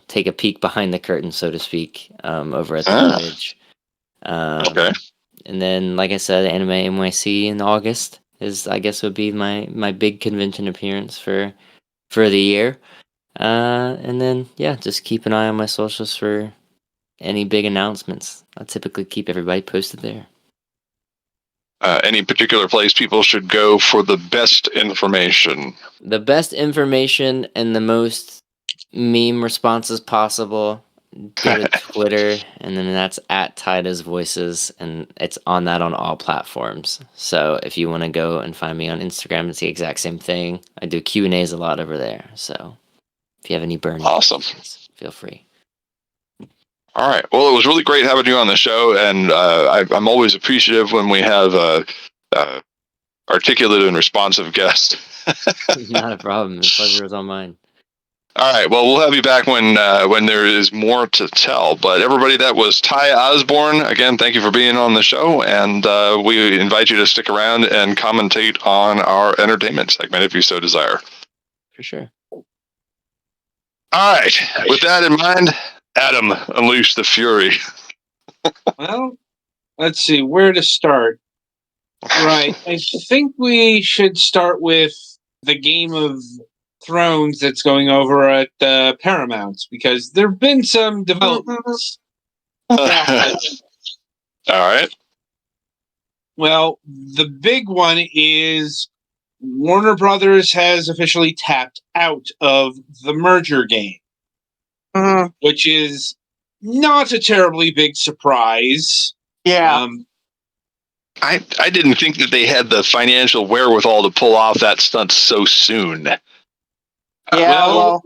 take a peek behind the curtain, so to speak, over at The Voyage. Okay. And then, like I said, Anime NYC in August I guess would be my big convention appearance for the year. And then just keep an eye on my socials for any big announcements. I typically keep everybody posted there. Any particular place people should go for the best information? The best information and the most meme responses possible. Go to Twitter, and then that's at Tida's Voices, and it's on all platforms. So if you want to go and find me on Instagram, it's the exact same thing. I do Q&As a lot over there. So if you have any burning questions, feel free. All right. Well, it was really great having you on the show, and I'm always appreciative when we have articulate and responsive guest. Not a problem. The pleasure is all mine. All right. Well, we'll have you back when there is more to tell. But everybody, that was Ty Osbourne. Again, thank you for being on the show, and we invite you to stick around and commentate on our entertainment segment if you so desire. For sure. All right. With that in mind, Adam, unleash the fury. Well, let's see where to start. Right. I think we should start with the Game of Thrones that's going over at Paramount, because there have been some developments. All right. Well, the big one is Warner Brothers has officially tapped out of the merger game, Mhm. which is not a terribly big surprise. Yeah. I didn't think that they had the financial wherewithal to pull off that stunt so soon. Yeah.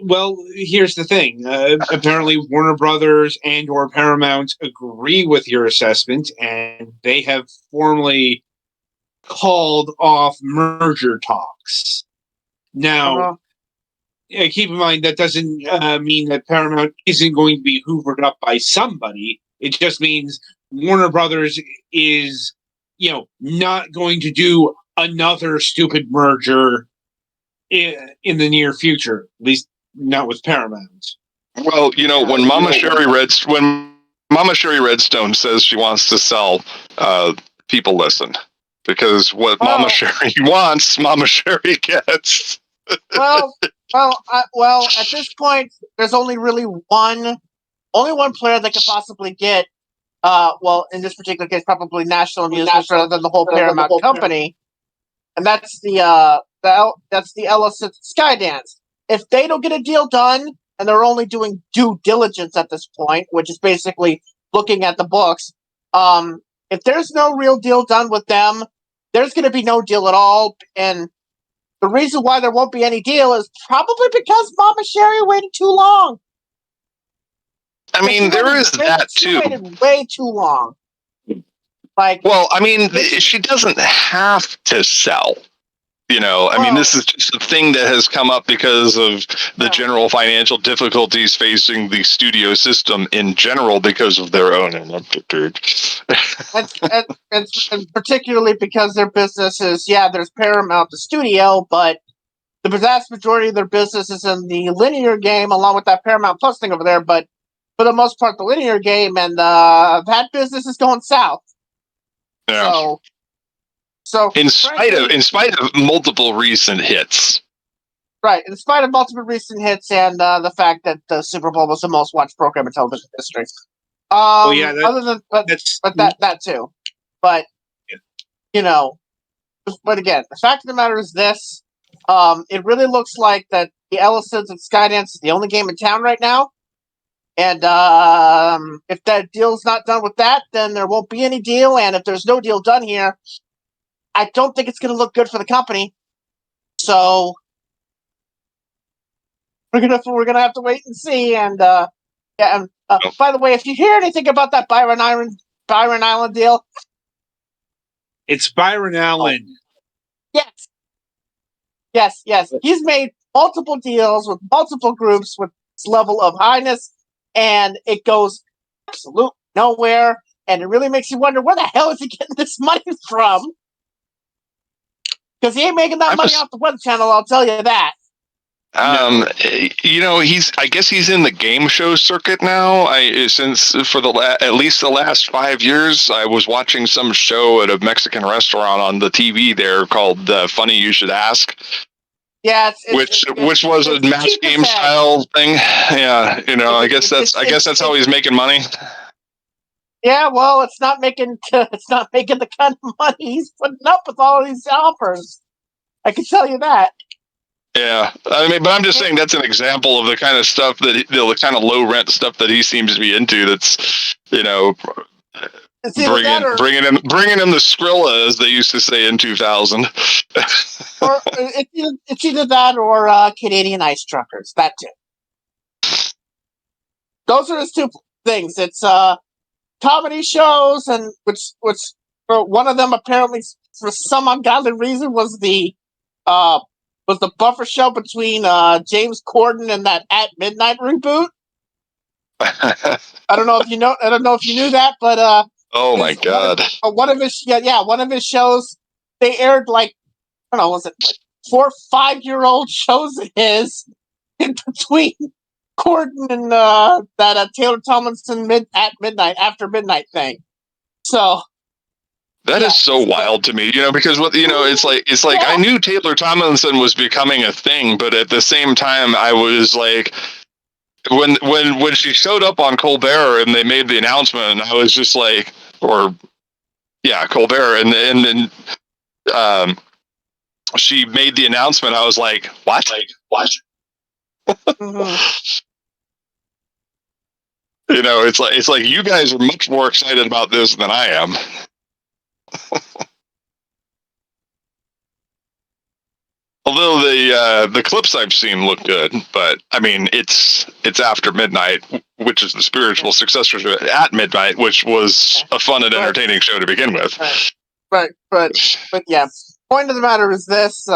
Well, here's the thing. Apparently, Warner Brothers and or Paramount agree with your assessment, and they have formally called off merger talks. Now, keep in mind that doesn't mean that Paramount isn't going to be hoovered up by somebody. It just means Warner Brothers is, not going to do another stupid merger in the near future. At least not with Paramount. Well, when Mama Sherry Redstone says she wants to sell, people listen, because what Mama Sherry wants, Mama Sherry gets. Well, at this point, there's only one player that could possibly get, in this particular case, probably national amusement rather than the whole Paramount company, and that's the Ellis Skydance. If they don't get a deal done, and they're only doing due diligence at this point, which is basically looking at the books, if there's no real deal done with them, there's going to be no deal at all, and the reason why there won't be any deal is probably because Mama Sherry waited too long. I mean, there is that too. She waited way too long. She doesn't have to sell. This is just a thing that has come up because of the general financial difficulties facing the studio system in general because of their own ineptitude. and particularly because their business is, there's Paramount, the studio, but the vast majority of their business is in the linear game, along with that Paramount Plus thing over there. But for the most part, the linear game and that business is going south. Yeah. So in spite of multiple recent hits. Right, in spite of multiple recent hits and the fact that the Super Bowl was the most watched program in television history. That too. But but again, the fact of the matter is this: it really looks like that the Ellisons and Skydance is the only game in town right now. And if that deal's not done with that, then there won't be any deal. And if there's no deal done here, I don't think it's going to look good for the company. So we're gonna have to wait and see. And by the way, if you hear anything about that Byron Island deal, it's Byron Allen. Yes. He's made multiple deals with multiple groups with this level of highness, and it goes absolutely nowhere. And it really makes you wonder, where the hell is he getting this money from? Because he ain't making that money off the web channel, I'll tell you that. I guess he's in the game show circuit now. Since for at least the last 5 years, I was watching some show at a Mexican restaurant on the TV there called Funny You Should Ask. Yeah, which was a match game style thing. Yeah, I guess that's how he's making money. Yeah, well, it's not making the kind of money he's putting up with all these offers. I can tell you that. Yeah, but I'm just saying that's an example of the kind of stuff that the kind of low rent stuff that he seems to be into. That's bringing in the Skrilla, as they used to say in 2000. Or it's either that or Canadian ice truckers. That too. Those are the two things. It's comedy shows, and which one of them apparently for some ungodly reason was the buffer show between James Corden and that At Midnight reboot. I don't know if you knew that, but oh my god! One of his shows, they aired like, I don't know, was it like 4 or 5-year-old shows of his in between Corden and that Taylor Tomlinson After Midnight thing. So That is so wild to me, because it's like I knew Taylor Tomlinson was becoming a thing, but at the same time, I was like, when she showed up on Colbert and they made the announcement, I was just like, Colbert, and then she made the announcement. I was like, what? Mhm. It's like you guys are much more excited about this than I am. Although the clips I've seen look good, but I mean it's after midnight, which is the spiritual successor to At Midnight, which was a fun and entertaining show to begin with. Right. But yeah. Point of the matter is this: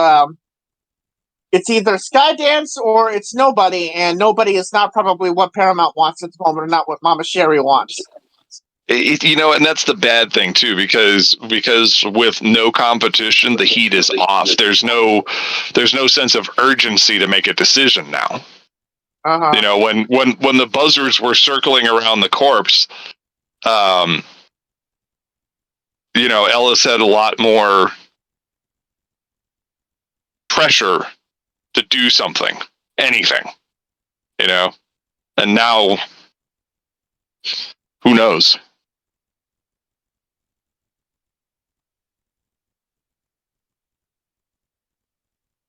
it's either Skydance or it's nobody, and nobody is not probably what Paramount wants at the moment, or not what Mama Sherry wants. And that's the bad thing too, because with no competition, the heat is off. There's no sense of urgency to make a decision now. Uh-huh. When the buzzers were circling around the corpse, Ellis had a lot more pressure to do something, anything, and now who knows?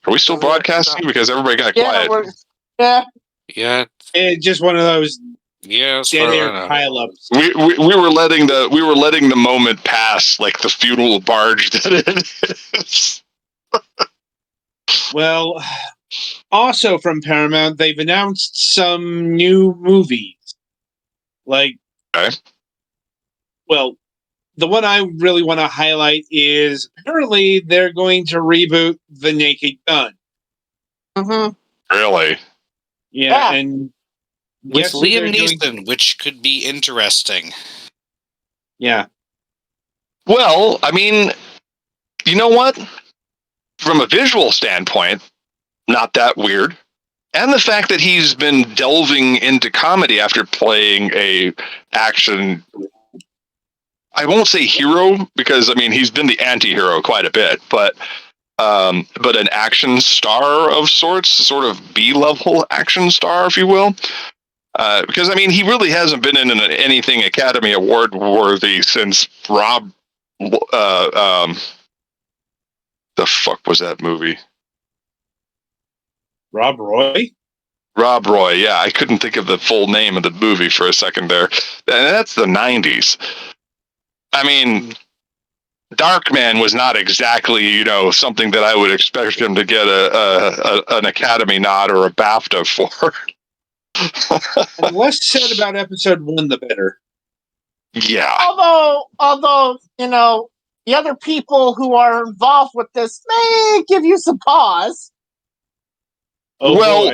Are we still broadcasting? Because everybody got quiet. Yeah. It's just one of those dead air pile-ups. We were letting the moment pass, like the funeral barge that it is. Well, also from Paramount, they've announced some new movies. Well, the one I really want to highlight is apparently they're going to reboot The Naked Gun. Mm-hmm. Really? Yeah, and with Liam Neeson, which could be interesting. Yeah. Well, I mean, you know what? From a visual standpoint, not that weird. And the fact that he's been delving into comedy after playing a action, I won't say hero, because I mean he's been the anti-hero quite a bit, but an action star of sorts, sort of B-level action star, if you will. Because I mean he really hasn't been in anything Academy Award worthy since Rob. The fuck was that movie? Rob Roy? Rob Roy, yeah. I couldn't think of the full name of the movie for a second there. And that's the 90s. I mean, Darkman was not exactly, something that I would expect him to get an Academy nod or a BAFTA for. And the less said about episode 1, the better. Yeah. Although, the other people who are involved with this may give you some pause. Oh, well,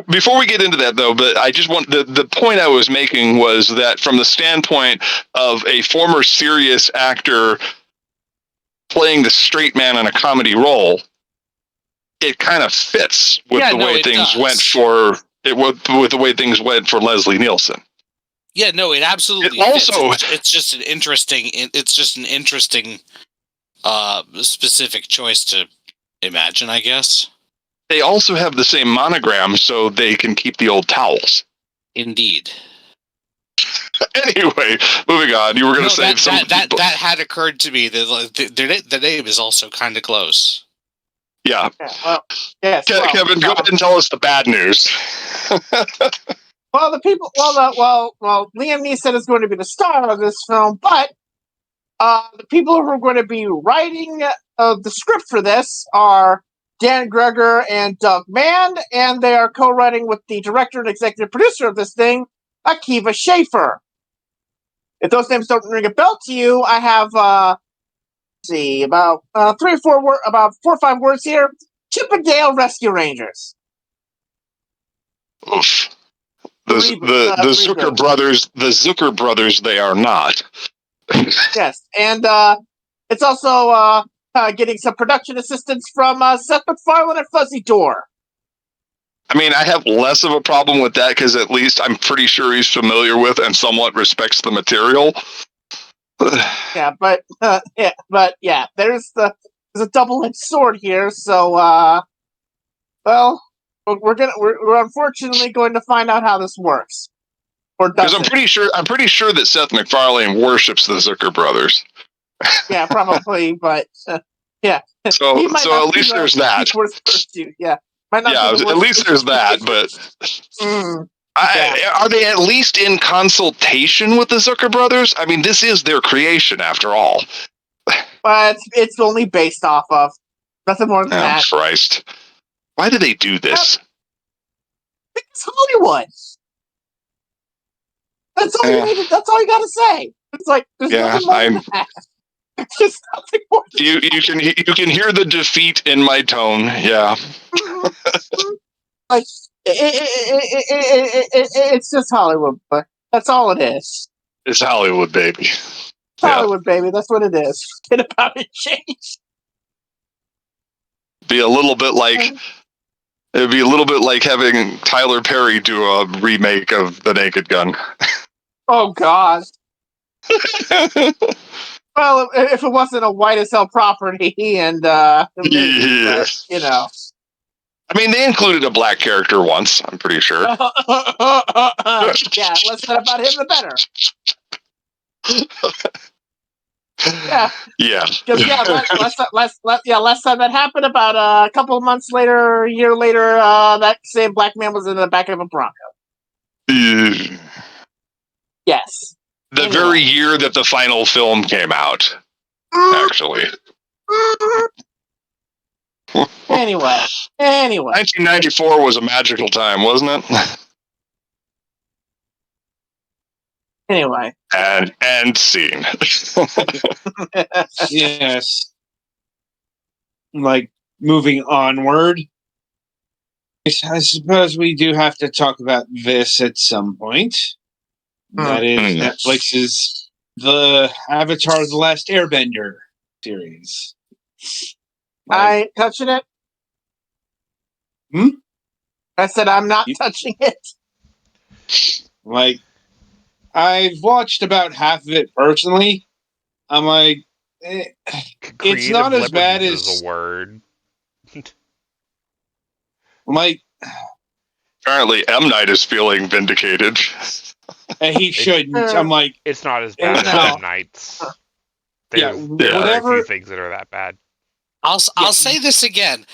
before we get into that though, but I just want the point I was making was that from the standpoint of a former serious actor playing the straight man in a comedy role, it kind of fits with the way things went for with the way things went for Leslie Nielsen. Yeah, no, it absolutely fits. It's just an interesting specific choice to imagine, I guess. They also have the same monogram, so they can keep the old towels. Indeed. Anyway, moving on. You were going to say that had occurred to me. The name is also kind of close. Yeah. Well, yes. Kevin, go ahead and tell us the bad news. Well, the people. Well, Liam Neeson is going to be the star of this film, but the people who are going to be writing the script for this are Dan Greger and Doug Mann, and they are co-writing with the director and executive producer of this thing, Akiva Schaffer. If those names don't ring a bell to you, I have about 4 or 5 words here. Chippendale Rescue Rangers. Oof. The Zucker brothers. The Zucker brothers. They are not. Yes, and it's also getting some production assistance from Seth MacFarlane and Fuzzy Door. I mean, I have less of a problem with that because at least I'm pretty sure he's familiar with and somewhat respects the material. Yeah, but there's a double-edged sword here. So, well, we're unfortunately going to find out how this works, or Because doesn't. I'm pretty sure that Seth MacFarlane worships the Zucker brothers. Yeah, probably, but yeah. So He might so not at be least the there's that. worst person. Yeah, might not Yeah, be the at worst least there's that. But are they at least in consultation with the Zucker brothers? I mean, this is their creation after all. But it's only based off of nothing more than that. Christ. Why do they do this? It's Hollywood. That's all you need. That's all you got to say. It's like there's nothing more than that. There's nothing more. You can hear the defeat in my tone. Yeah. Like it's just Hollywood, but that's all it is. It's Hollywood, baby. It's Hollywood, baby. That's what it is. Get about it, change. Be a little bit like. It'd be a little bit like having Tyler Perry do a remake of The Naked Gun. Oh God. Well, if it wasn't a white as hell property, and maybe, but, you know. I mean, they included a black character once. I'm pretty sure. Yeah, less said about him, the better. Yeah. Yeah. Because last time that happened, about a couple of months later, a year later, that same black man was in the back of a Bronco. Yes. The very year that the final film came out, actually. Anyway. 1994 was a magical time, wasn't it? Anyway. And scene. Yes. Like, moving onward, I suppose we do have to talk about this at some point. That is Netflix's The Avatar: The Last Airbender series. I ain't touching it. I said I'm not touching it. Like, I've watched about half of it personally. I'm like, it's not as bad as a word. Like, apparently M. Night is feeling vindicated. He shouldn't. I'm like, it's not as bad as M. Night's. There's whatever. a few things that are that bad. I'll say this again.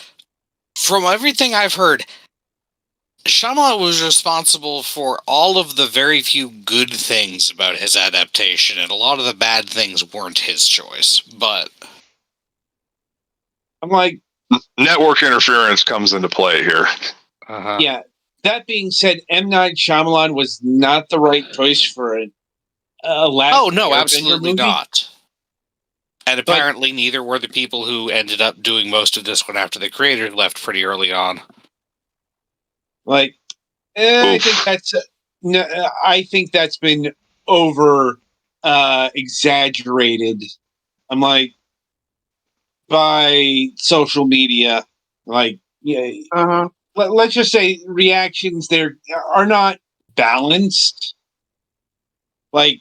From everything I've heard, Shyamalan was responsible for all of the very few good things about his adaptation, and a lot of the bad things weren't his choice. But I'm like, network interference comes into play here. Yeah. That being said, M. Night Shyamalan was not the right choice for a last. Oh no, Airbender absolutely movie. not. And apparently, neither were the people who ended up doing most of this one after the creator left pretty early on. Like, I think that's been over exaggerated. I'm like, by social media, like, let's just say reactions there are not balanced. Like,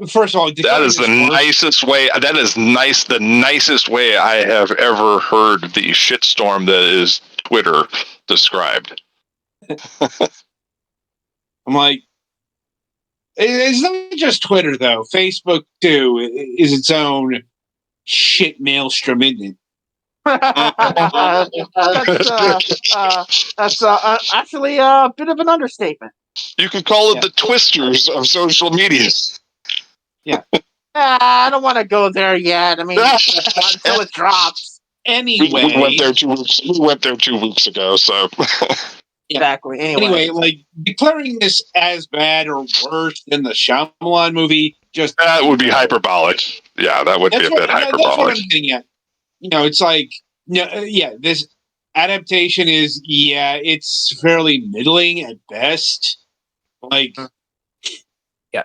first of all, that is the nicest way. That is nice. The nicest way I have ever heard the shitstorm that is Twitter described. I'm like, it's not just Twitter though. Facebook too is its own shit maelstrom, isn't it? That's actually a bit of an understatement. You could call it the twisters of social media. Yeah. I don't want to go there yet. I mean, until it drops. Anyway, we went there 2 weeks. We went there 2 weeks ago. So exactly. Anyway, like declaring this as bad or worse than the Shyamalan movie, just that would be hyperbolic. Yeah, that would be a bit hyperbolic. That's what I'm getting at. It's like, this adaptation is, it's fairly middling at best. Like,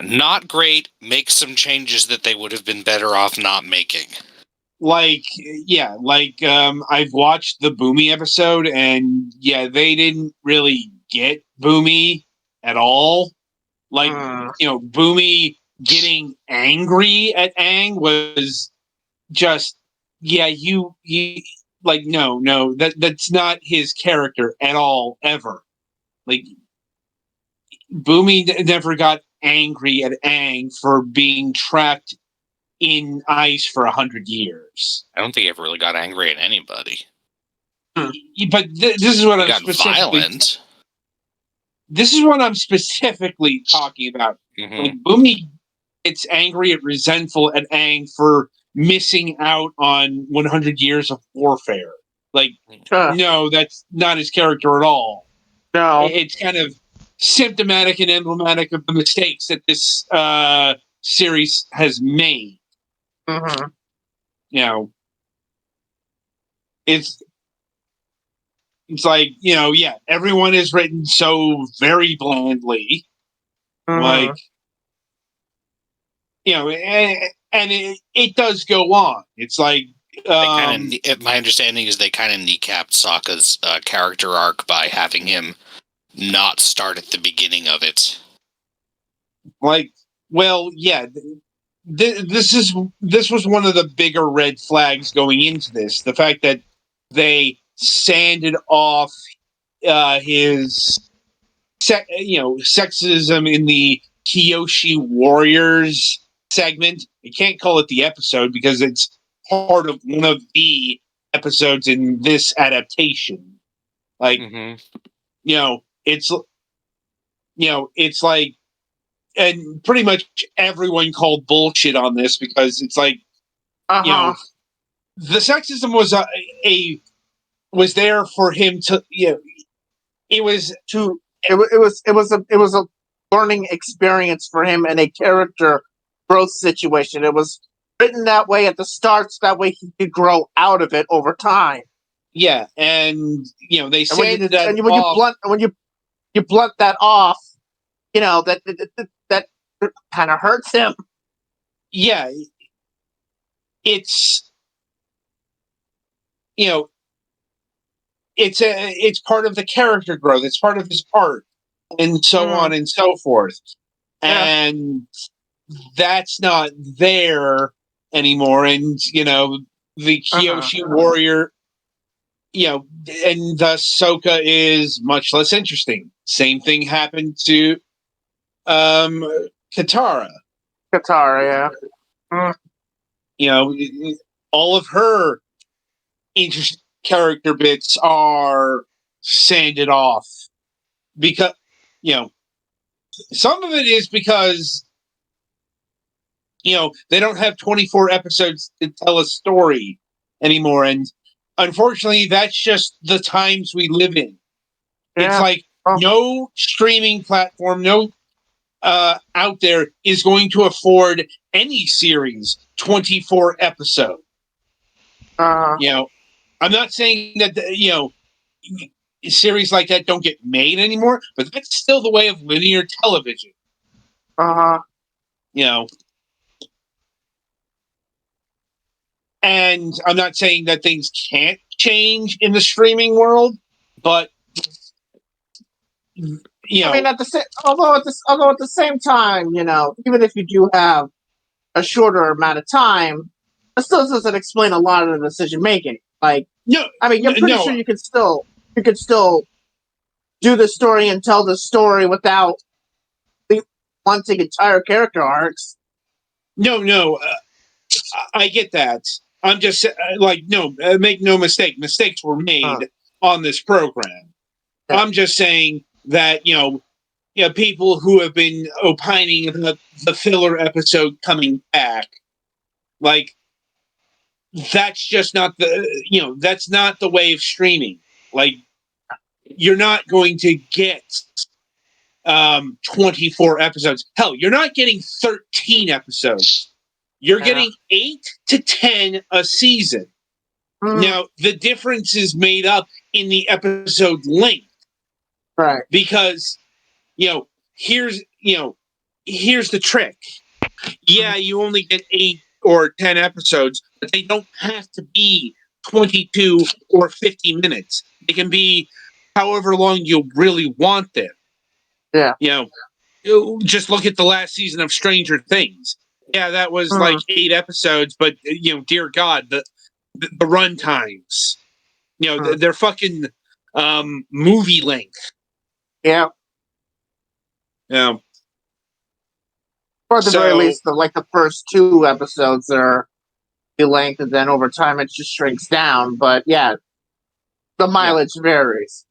not great. Make some changes that they would have been better off not making. I've watched the Boomy episode, and they didn't really get Boomy at all. Like, Boomy getting angry at Aang was just, yeah, you like, no, that's not his character at all, ever. Like, Boomy never got angry at Aang for being trapped in ice for 100 years. I don't think he ever really got angry at anybody. But this is what He I'm got specifically. violent. This is what I'm specifically talking about. Mhm. Like, Boomy gets angry and resentful at Aang for missing out on 100 years of warfare. Like, no, that's not his character at all. No. It's kind of symptomatic and emblematic of the mistakes that this series has made. Mm-hmm. You know, it's like, yeah, everyone is written so very blandly. Mm-hmm. Like, and it does go on. It's like, my understanding is they kind of kneecapped Sokka's character arc by having him not start at the beginning of it. like, well, yeah, this was one of the bigger red flags going into this. The fact that they sanded off his sexism in the Kyoshi Warriors segment. You can't call it the episode because it's part of one of the episodes in this adaptation. Like, it's like, and pretty much everyone called bullshit on this because it's like, the sexism was there for him to, it was to. It was a learning experience for him and a character growth situation. It was written that way at the start, so that way he could grow out of it over time. Yeah, and they sanded that and when off. You blunt that off, that kind of hurts him. Yeah, it's it's part of the character growth. It's part of his art, and so on and so forth. Yeah. And that's not there anymore. And the Kyoshi Warrior, and thus Sokka is much less interesting. Same thing happened to Katara. Katara, yeah. All of her character bits are sanded off because some of it is because they don't have 24 episodes to tell a story anymore, and unfortunately that's just the times we live in. It's like no streaming platform, no out there is going to afford any series 24 episodes. I'm not saying that series like that don't get made anymore, but that's still the way of linear television. And I'm not saying that things can't change in the streaming world, but I mean, at the same time, even if you do have a shorter amount of time, it still doesn't explain a lot of the decision making. Like, no, I mean, you're pretty sure you could still do the story and tell the story without wanting entire character arcs. No, I get that. I'm just make no mistake. Mistakes were made on this program. Yeah. I'm just saying that people who have been opining about the filler episode coming back, like, that's just not that's not the way of streaming. Like, you're not going to get 24 episodes. Hell, you're not getting 13 episodes. You're getting 8 to 10 a season. Now, the difference is made up in the episode length. Right. Because, here's the trick. Yeah, you only get 8 or 10 episodes, but they don't have to be 22 or 50 minutes. They can be however long you really want them. Yeah. just look at the last season of Stranger Things. Yeah, that was like 8 episodes, but dear God, the run times, they're fucking movie length. Yeah. Yeah. Or at the very least, the first 2 episodes are the length, and then over time it just shrinks down. But yeah, the mileage varies.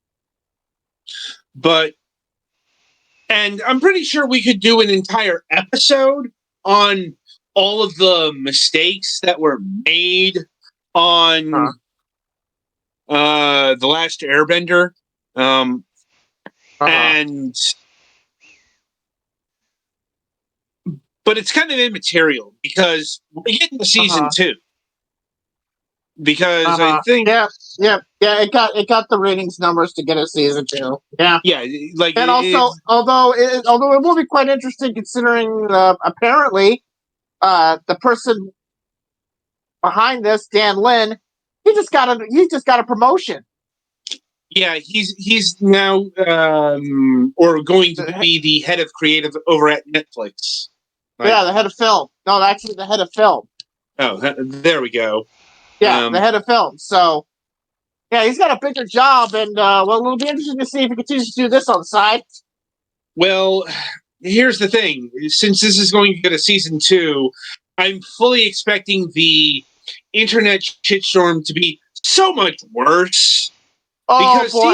And I'm pretty sure we could do an entire episode on all of the mistakes that were made on The Last Airbender. But it's kind of immaterial because we get into season 2. Because I think it got the ratings numbers to get a season 2. Yeah, and also although it will be quite interesting considering apparently the person behind this, Dan Lin, he just got a promotion. Yeah, he's now or going to be the head of creative over at Netflix. Right? Yeah, the head of film. No, actually the head of film. Oh, there we go. Yeah, the head of film. So, yeah, he's got a bigger job, and it'll be interesting to see if he continues to do this on the side. Well, here's the thing: since this is going to get a season 2, I'm fully expecting the internet shitstorm to be so much worse. Oh because boy!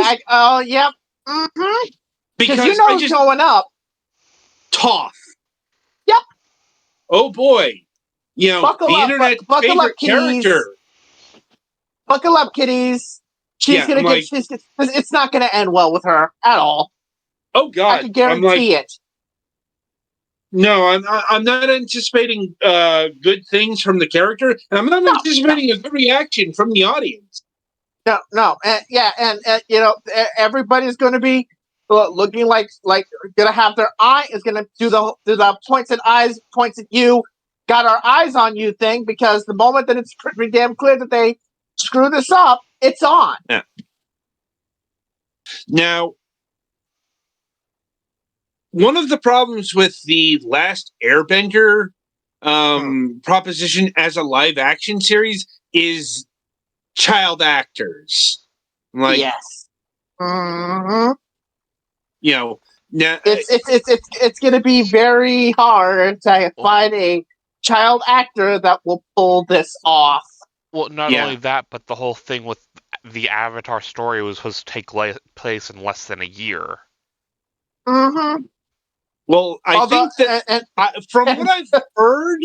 Yep. Mm-hmm. Because who's going up? Toph. Yep. Oh boy! Buckle the up, internet buckle favorite up, character. Buckle up, kiddies. She's gonna get. It's not gonna end well with her at all. Oh God! I can guarantee it. No, I'm not anticipating good things from the character, and I'm not anticipating a good reaction from the audience. No, and everybody's going to be looking like going to have their eye is going to do the points and eyes points at you, got our eyes on you thing, because the moment that it's pretty damn clear that they screw this up, it's on. Yeah. Now, one of the problems with the Last Airbender proposition as a live action series is child actors. Yes. Mm-hmm. Now it's going to be very hard to find a child actor that will pull this off. Well, not only that, but the whole thing with the Avatar story was supposed to take place in less than a year. Mm-hmm. Well, I think that from what I've heard,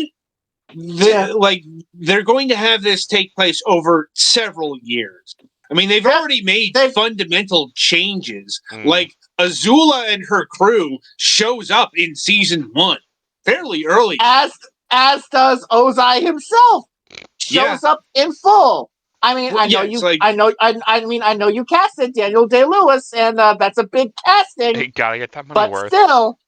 they're going to have this take place over several years. I mean, they've already made fundamental changes. Like Azula and her crew shows up in season 1 fairly early, as does Ozai himself. Shows up in full. I mean, I know you casted Daniel Day-Lewis, and that's a big casting. You gotta get that money worth. But still.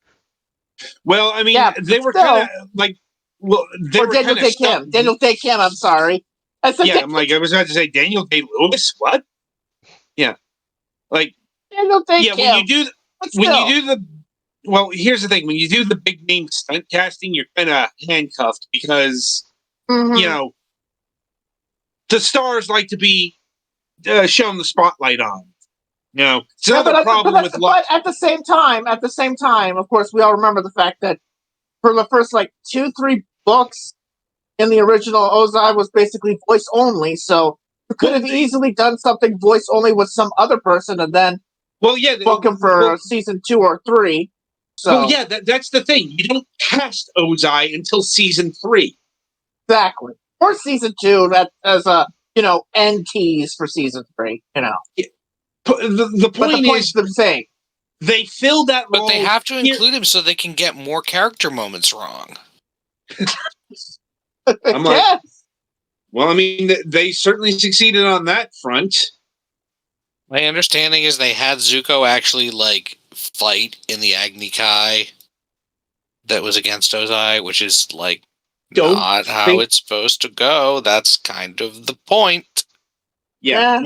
Well, I mean, they were kind of like. Well, they were Daniel Day Kim. Daniel Day Kim. I'm sorry. I was about to say Daniel Day-Lewis. What? Yeah, like Daniel Day Kim. When you do the. Well, here's the thing: when you do the big name stunt casting, you're kind of handcuffed because the stars like to be shown the spotlight on. It's another problem with. But at the same time, of course, we all remember the fact that for the first 2-3 books in the original, Ozai was basically voice only. So you could have easily done something voice only with some other person, and then book him for season 2 or 3. So that's the thing. You don't cast Ozai until season 3. Exactly, or season 2. That as a end tease for season 3. The point is the same. They fill that role, but they have to include him so they can get more character moments wrong. I'm like, well, I mean, they certainly succeeded on that front. My understanding is they had Zuko actually fight in the Agni Kai that was against Ozai, which is not how it's supposed to go. That's kind of the point. Yeah.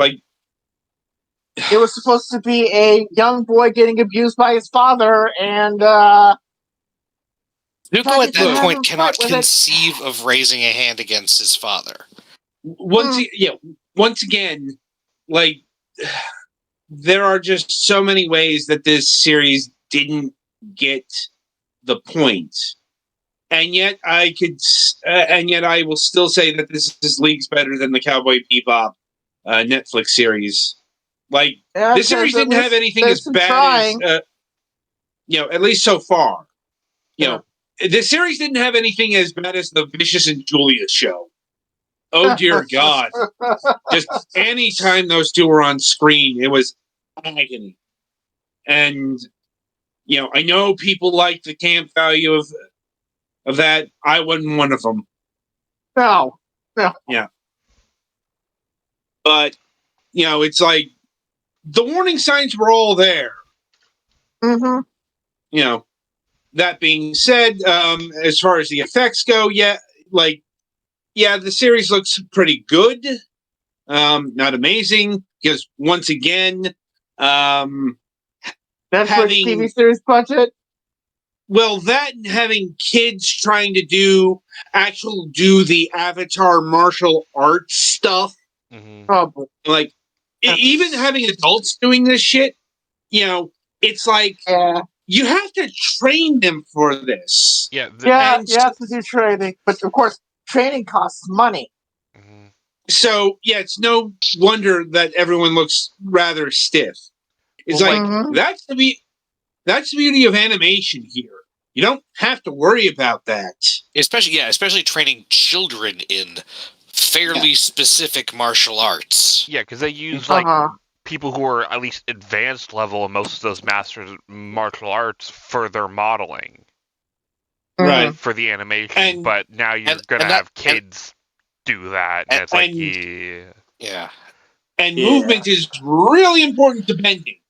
It was supposed to be a young boy getting abused by his father, and Zuko at that Look. point cannot With it. conceive of raising a hand against his father. Once again, like there are just so many ways that this series didn't get the point, and yet I will still say that this is leagues better than the Cowboy Bebop Netflix series. Like Yeah, this series because at didn't have least anything there's as some bad trying. as at least so far. Yeah. The series didn't have anything as bad as the Vicious and Julia show. Oh dear God! Just any time those two were on screen, it was agony. And I know people like the camp value of that. I wasn't one of them. No. Yeah, but it's like the warning signs were all there. Mm-hmm. That being said, as far as the effects go, the series looks pretty good. Not amazing because once again, Netflix having TV series budget. that and having kids trying to do the Avatar martial arts stuff, Mm-hmm. Probably. like even having adults doing this shit, it's like you have to train them for this. Yeah. Yeah, And you have to do training, but of course, training costs money. Mhm. So it's no wonder that everyone looks rather stiff. It's Well, like Mhm. that's the beauty of animation here. You don't have to worry about that. Especially training children in fairly specific martial arts. Yeah, because they use like Uh-huh. people who are at least advanced level in most of those masters of martial arts for their modeling Right. for the animation. And- but now you're and gonna that- have kids do that, and it's like, and- yeah. Yeah. And Yeah. movement is really important to bending.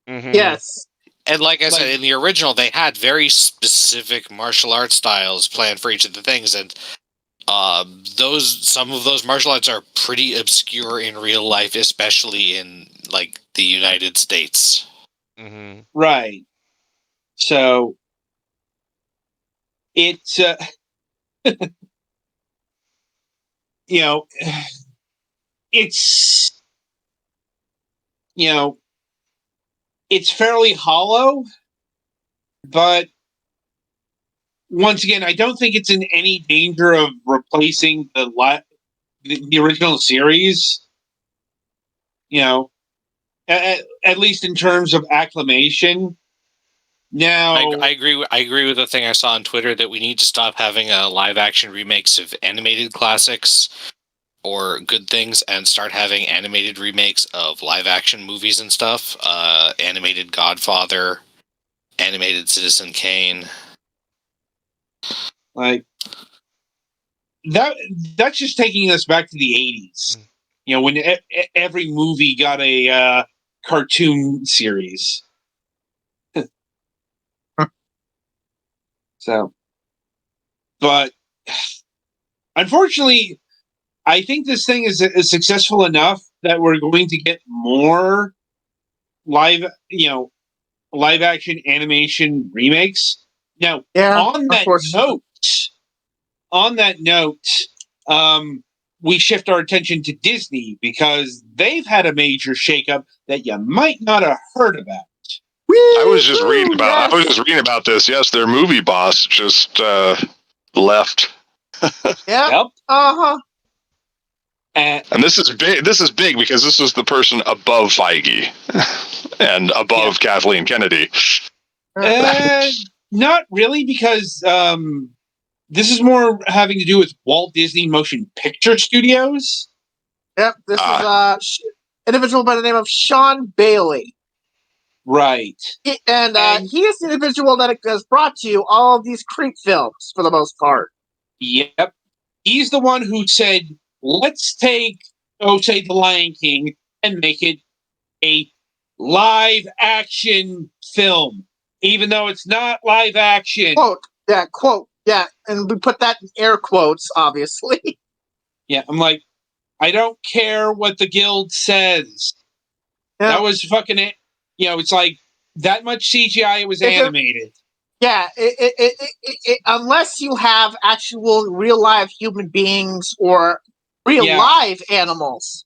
Mhm. Yes. And like I said, Like- in the original, they had very specific martial arts styles planned for each of the things, and some of those martial arts are pretty obscure in real life, especially in like the United States. Mhm. Right. So it's it's it's fairly hollow, but once again, I don't think it's in any danger of replacing the original series. At least in terms of acclamation. Now, I agree. I agree with the thing I saw on Twitter that we need to stop having live action remakes of animated classics or good things, and start having animated remakes of live action movies and stuff. Animated Godfather, animated Citizen Kane. like that's just taking us back to the 80s. When every movie got a cartoon series. So, but unfortunately, I think this thing is successful enough that we're going to get more live action animation remakes. Now, Yeah. on that note, we shift our attention to Disney because they've had a major shakeup that you might not have heard about. I was just reading about this. Yes, their movie boss just left. Yeah. Yep. Uh-huh. And this is big. This is big because this is the person above Feige and above Kathleen Kennedy. Not really, because this is more having to do with Walt Disney Motion Picture Studios. Yep. This is individual by the name of Sean Bailey. Right. He is the individual that has brought you all of these creep films for the most part. Yep. He's the one who said, let's take, say, The Lion King and make it a live action film, even though it's not live action. Quote. Yeah. And we put that in air quotes, obviously. Yeah, I'm like, I don't care what the guild says. Yeah. That was fucking it. It's like that much CGI, it was animated. Yeah, unless you have actual real live human beings or real Yeah. live animals,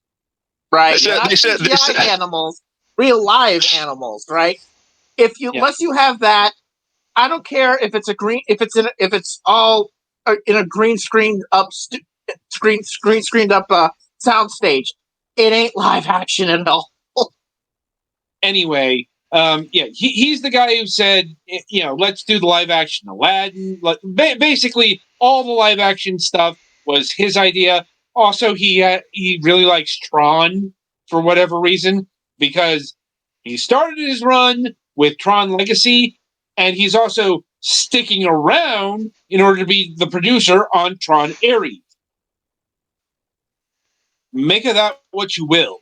right? They said- Not they said- they CGI said- animals, real live animals, right? Yeah. Unless you have that, I don't care if it's if it's all in a green screened up screened up sound stage. It ain't live action at all. Anyway, he's the guy who said, let's do the live action Aladdin. Basically, all the live action stuff was his idea. Also, he really likes Tron for whatever reason, because he started his run with Tron Legacy, and he's also sticking around in order to be the producer on Tron Ares. Make of that what you will.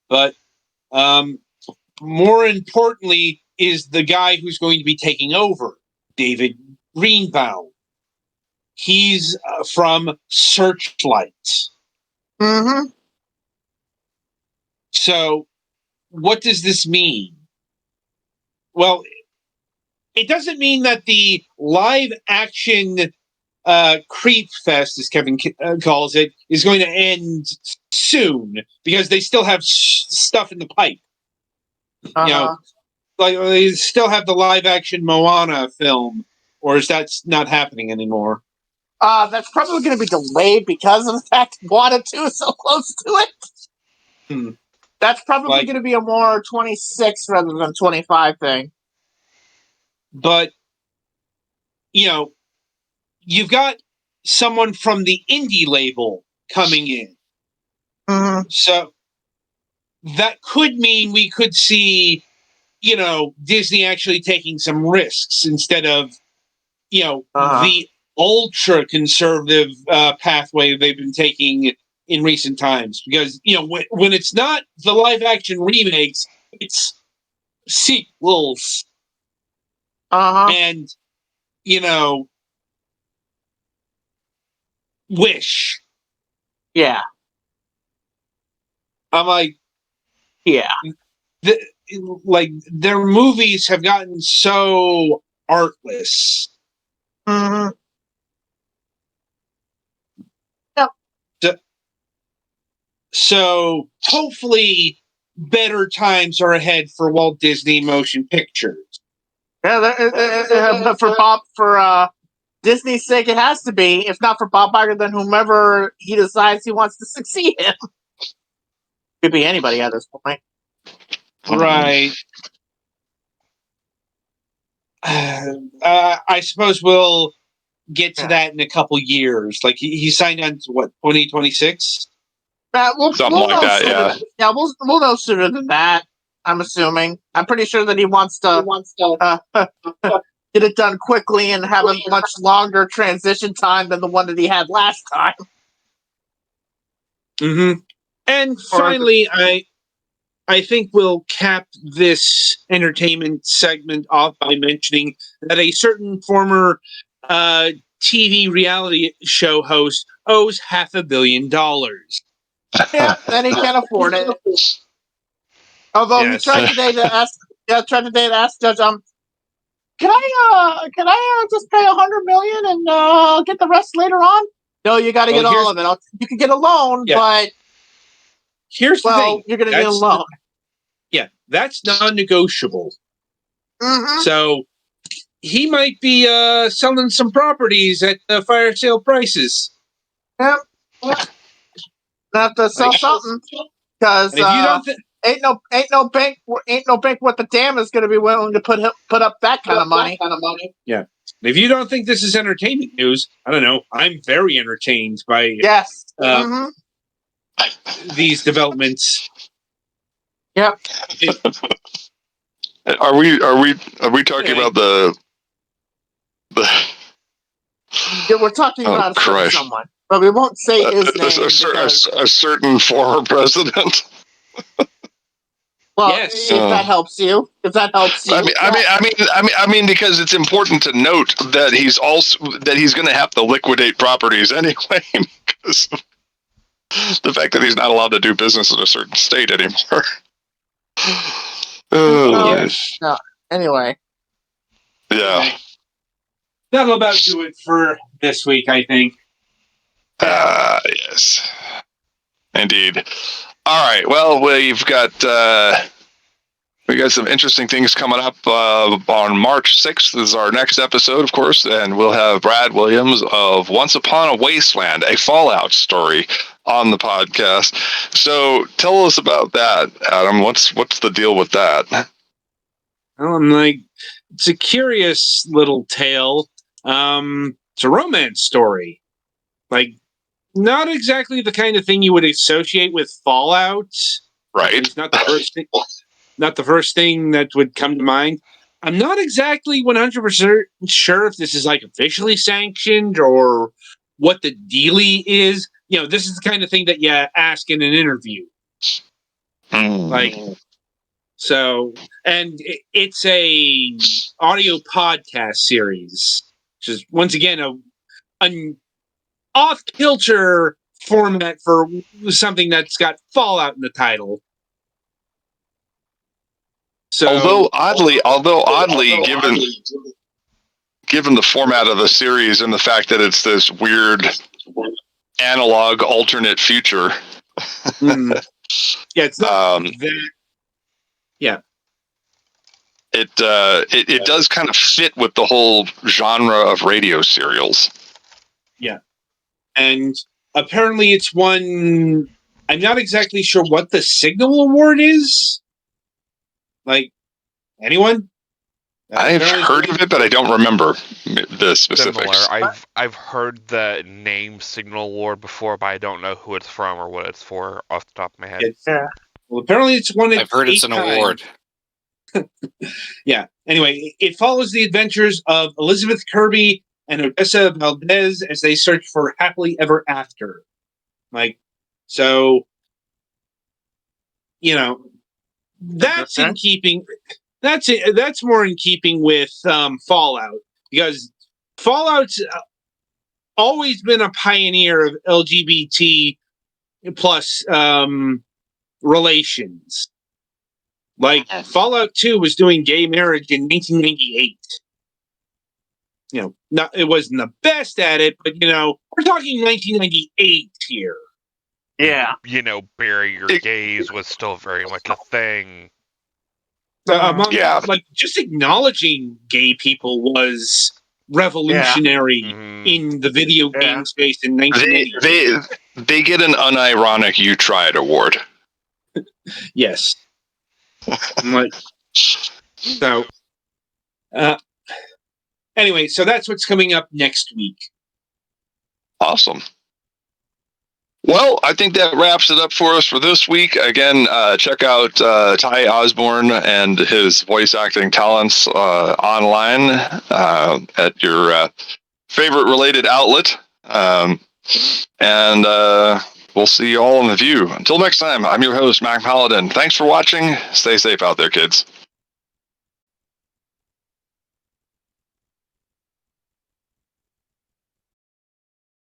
But more importantly is the guy who's going to be taking over, David Greenbaum. He's from Searchlight. Mm-hmm. So, what does this mean? Well, it doesn't mean that the live action creep fest, as Kevin calls it, is going to end soon, because they still have stuff in the pipe. Uh-huh. Like they still have the live action Moana film, or is that not happening anymore? That's probably going to be delayed because of the fact Moana 2 is so close to it. Hmm. That's probably going to be a more 26 rather than 25 thing. But, you've got someone from the indie label coming in. Mm-hmm. So that could mean we could see, Disney actually taking some risks instead of, the ultra conservative pathway they've been taking in recent times. Because, when it's not the live action remakes, it's sequels. And, Wish. Yeah. I'm like, yeah. Their movies have gotten so artless. Mm-hmm. So hopefully better times are ahead for Walt Disney Motion Pictures. Yeah, for Disney's sake, it has to be. If not for Bob Iger, then whomever he decides he wants to succeed him. Could be anybody at this point. Right. I suppose we'll get to that in a couple years. Like he signed on to what, 2026? Something like that, yeah. We'll know sooner than that. I'm assuming. I'm pretty sure that he wants to get it done quickly and have a much longer transition time than the one that he had last time. Mm-hmm. And finally, I think we'll cap this entertainment segment off by mentioning that a certain former TV reality show host owes $500 million. Yeah, and he can't afford it. Although Yes. he tried today to ask Judge, can I just pay $100 million and get the rest later on? No, you got to get all of it. You can get a loan, but here's the thing: you're going to need a loan. That's non-negotiable. Mm-hmm. So he might be selling some properties at fire sale prices. Yep. Have to sell something because if you don't ain't no bank what the dam is going to be willing to put up that kind of money. Yeah. If you don't think this is entertainment news, I don't know. I'm very entertained by these developments. Yep. Are we talking about the? Yeah, we're talking about someone, but we won't say his name. A certain former president. Well, if that helps you. I mean, because it's important to note that he's going to have to liquidate properties anyway, because of the fact that he's not allowed to do business in a certain state anymore. No, anyway. Yeah. That'll about do it for this week, I think. Yes. Indeed. All right. Well, we've got some interesting things coming up on March 6th is our next episode, of course, and we'll have Brad Williams of Once Upon a Wasteland, a Fallout story, on the podcast. So tell us about that, Adam. What's the deal with that? Well, I'm like, it's a curious little tale. It's a romance story. Like, not exactly the kind of thing you would associate with Fallout. Right. It's not the first thing. Not the first thing that would come to mind. I'm not exactly 100% sure if this is like officially sanctioned or what the dealie is. You know, this is the kind of thing that you ask in an interview. Like, so, and it's a audio podcast series, which is once again an off-kilter format for something that's got Fallout in the title. So, although oddly, given the format of the series and the fact that it's this weird analog alternate future. yeah, it's not that. Yeah, it does kind of fit with the whole genre of radio serials. Yeah, and apparently it's one. I'm not exactly sure what the Signal Award is. Like, anyone? I've heard of it, but I don't remember the specifics. Similar. I've heard the name Signal Award before, but I don't know who it's from or what it's for off the top of my head. Well, apparently it's one. I've heard it's an award. Yeah. Anyway, it follows the adventures of Elizabeth Kirby and Odessa Valdez as they search for happily ever after. Like, so, you know, that's in keeping. That's more in keeping with Fallout, because Fallout's always been a pioneer of LGBT plus relations. Like, Fallout 2 was doing gay marriage in 1998. You know, it wasn't the best at it, but, you know, we're talking 1998 here. Yeah. You know, bury your gays was still very much a thing. Like, just acknowledging gay people was revolutionary in the video game space in 1998. They get an unironic "You Tried" award. Yes. Like, so, anyway, so that's what's coming up next week. Awesome. Well, I think that wraps it up for us for this week. Again, check out Ty Osbourne and his voice acting talents online at your favorite related outlet. And we'll see you all in the view. Until next time, I'm your host, Mac Paladin. Thanks for watching. Stay safe out there, kids.